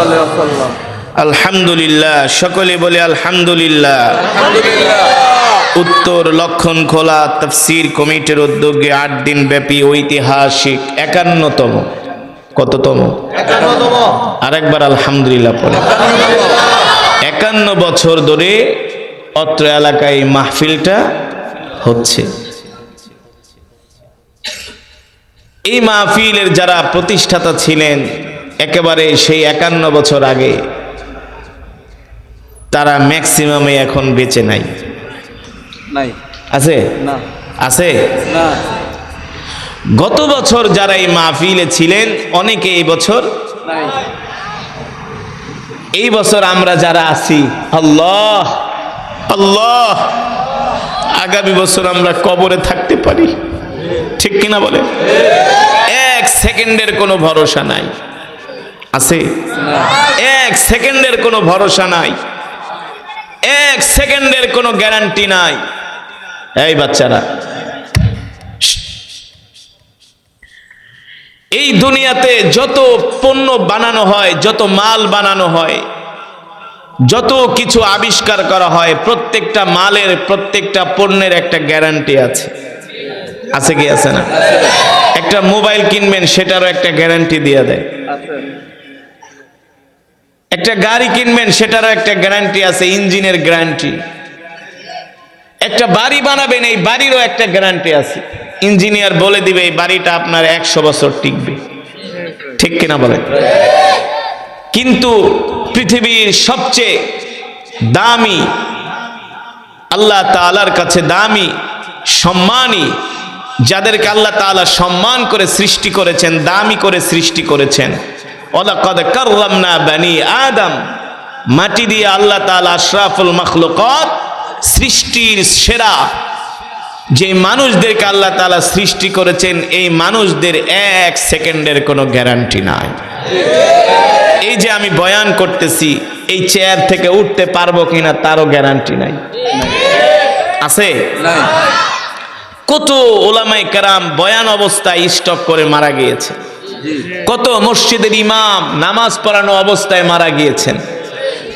আলাইহি ওয়াসাল্লাম। আলহামদুলিল্লাহ, সকলে বলে আলহামদুলিল্লাহ। উত্তর লক্ষণ খোলা তাফসীর কমিটির উদ্যোগে 8 দিন ব্যাপী ঐতিহাসিক 51তম, কততম? 51তম। আরেকবার আলহামদুলিল্লাহ পড়ে। 51 বছর ধরে অত্র এলাকায় মাহফিলটা হচ্ছে। এই মাহফিলের যারা প্রতিষ্ঠাতা ছিলেন একেবারে সেই 51 বছর আগে, তারা ম্যাক্সিমামে এখন বেঁচে নাই। আছে? না। আছে? না। গত বছর যারা এই মাহফিলে ছিলেন অনেকে এই বছর আমরা যারা আছি, আল্লাহ আল্লাহ, আগামী বছর আমরা কবরে থাকতে পারি, ঠিক কিনা বলে? এক সেকেন্ডের কোনো ভরসা নাই, আছে? এক সেকেন্ডের কোনো ভরসা নাই, এক সেকেন্ডের কোনো গ্যারান্টি নাই। এই বাচ্চারা, এই দুনিয়াতে যত পণ্য বানানো হয়, যত মাল বানানো হয়, যত কিছু আবিষ্কার করা হয়, প্রত্যেকটা মালের, প্রত্যেকটা পণ্যের একটা গ্যারান্টি আছে, আছে কি আছে না? একটা মোবাইল কিনবেন, সেটারও একটা গ্যারান্টি দিয়ে দেয়। একটা গাড়ি কিনবেন, সেটারও একটা গ্যারান্টি আছে, ইঞ্জিনের গ্যারান্টি। একটা বাড়ি বানাবেন, এই বাড়িরও একটা গ্যারান্টি আছে, ইঞ্জিনিয়ার বলে দিবে এই বাড়িটা আপনার 100 বছর টিকবে, ঠিক কিনা বলেন? কিন্তু পৃথিবীর সবচেয়ে দামি, আল্লাহ তাআলার কাছে দামি, সম্মানী, যাদেরকে আল্লাহ তাআলা সম্মান করে সৃষ্টি করেছেন, দামি করে সৃষ্টি করেছেন, ওয়ালাকাদ কাররামনা বানি আদম, মাটি দিয়ে আল্লাহ তাআলা আশরাফুল মাখলুকাত, সৃষ্টির সেরা যে মানুষদেরকে আল্লাহ তাআলা সৃষ্টি করেছেন, এই মানুষদের এক সেকেন্ডের কোনো গ্যারান্টি নাই। এই যে আমি বয়ান করতেছি, এই চেয়ার থেকে উঠতে পারবো কিনা তারও গ্যারান্টি নাই, আছে? কত ওলামায়ে কেরাম বয়ান অবস্থায় স্টক করে মারা গিয়েছে, কত মসজিদের ইমাম নামাজ পড়ানো অবস্থায় মারা গিয়েছেন,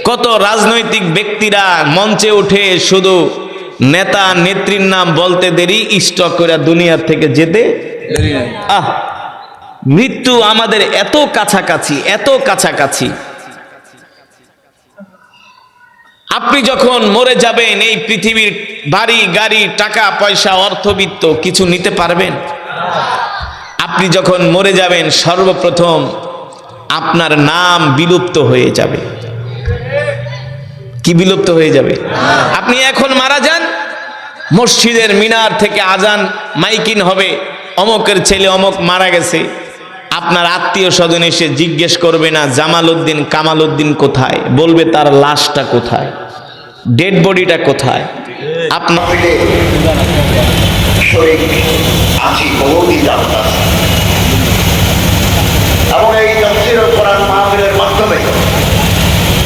কত রাজনৈতিক ব্যক্তিরা মঞ্চে উঠে শুধু নেতা নেত্রীর নাম বলতে দেরি, স্টক করে দুনিয়ার থেকে যেতে দেরি নাই। মৃত্যু আমাদের এত কাছাকাছি, এত কাছাকাছি। আপনি যখন মরে যাবেন, এই পৃথিবীর বাড়ি গাড়ি, টাকা পয়সা, অর্থবিত্ত কিছু নিতে পারবেন? আপনি যখন মরে যাবেন, সর্বপ্রথম আপনার নাম বিলুপ্ত হয়ে যাবে। কি বিলুপ্ত হয়ে যাবে? আপনি এখন মারা যান, মসজিদের মিনার থেকে আজান মাইকিন হবে, অমকের ছেলে অমক মারা গেছে। আপনার আত্মীয় স্বজন এসে জিজ্ঞেস করবে না জামাল উদ্দিন কামাল উদ্দিন কোথায়, বলবে তার লাশটা কোথায়, ডেড বডিটা কোথায়। আপনার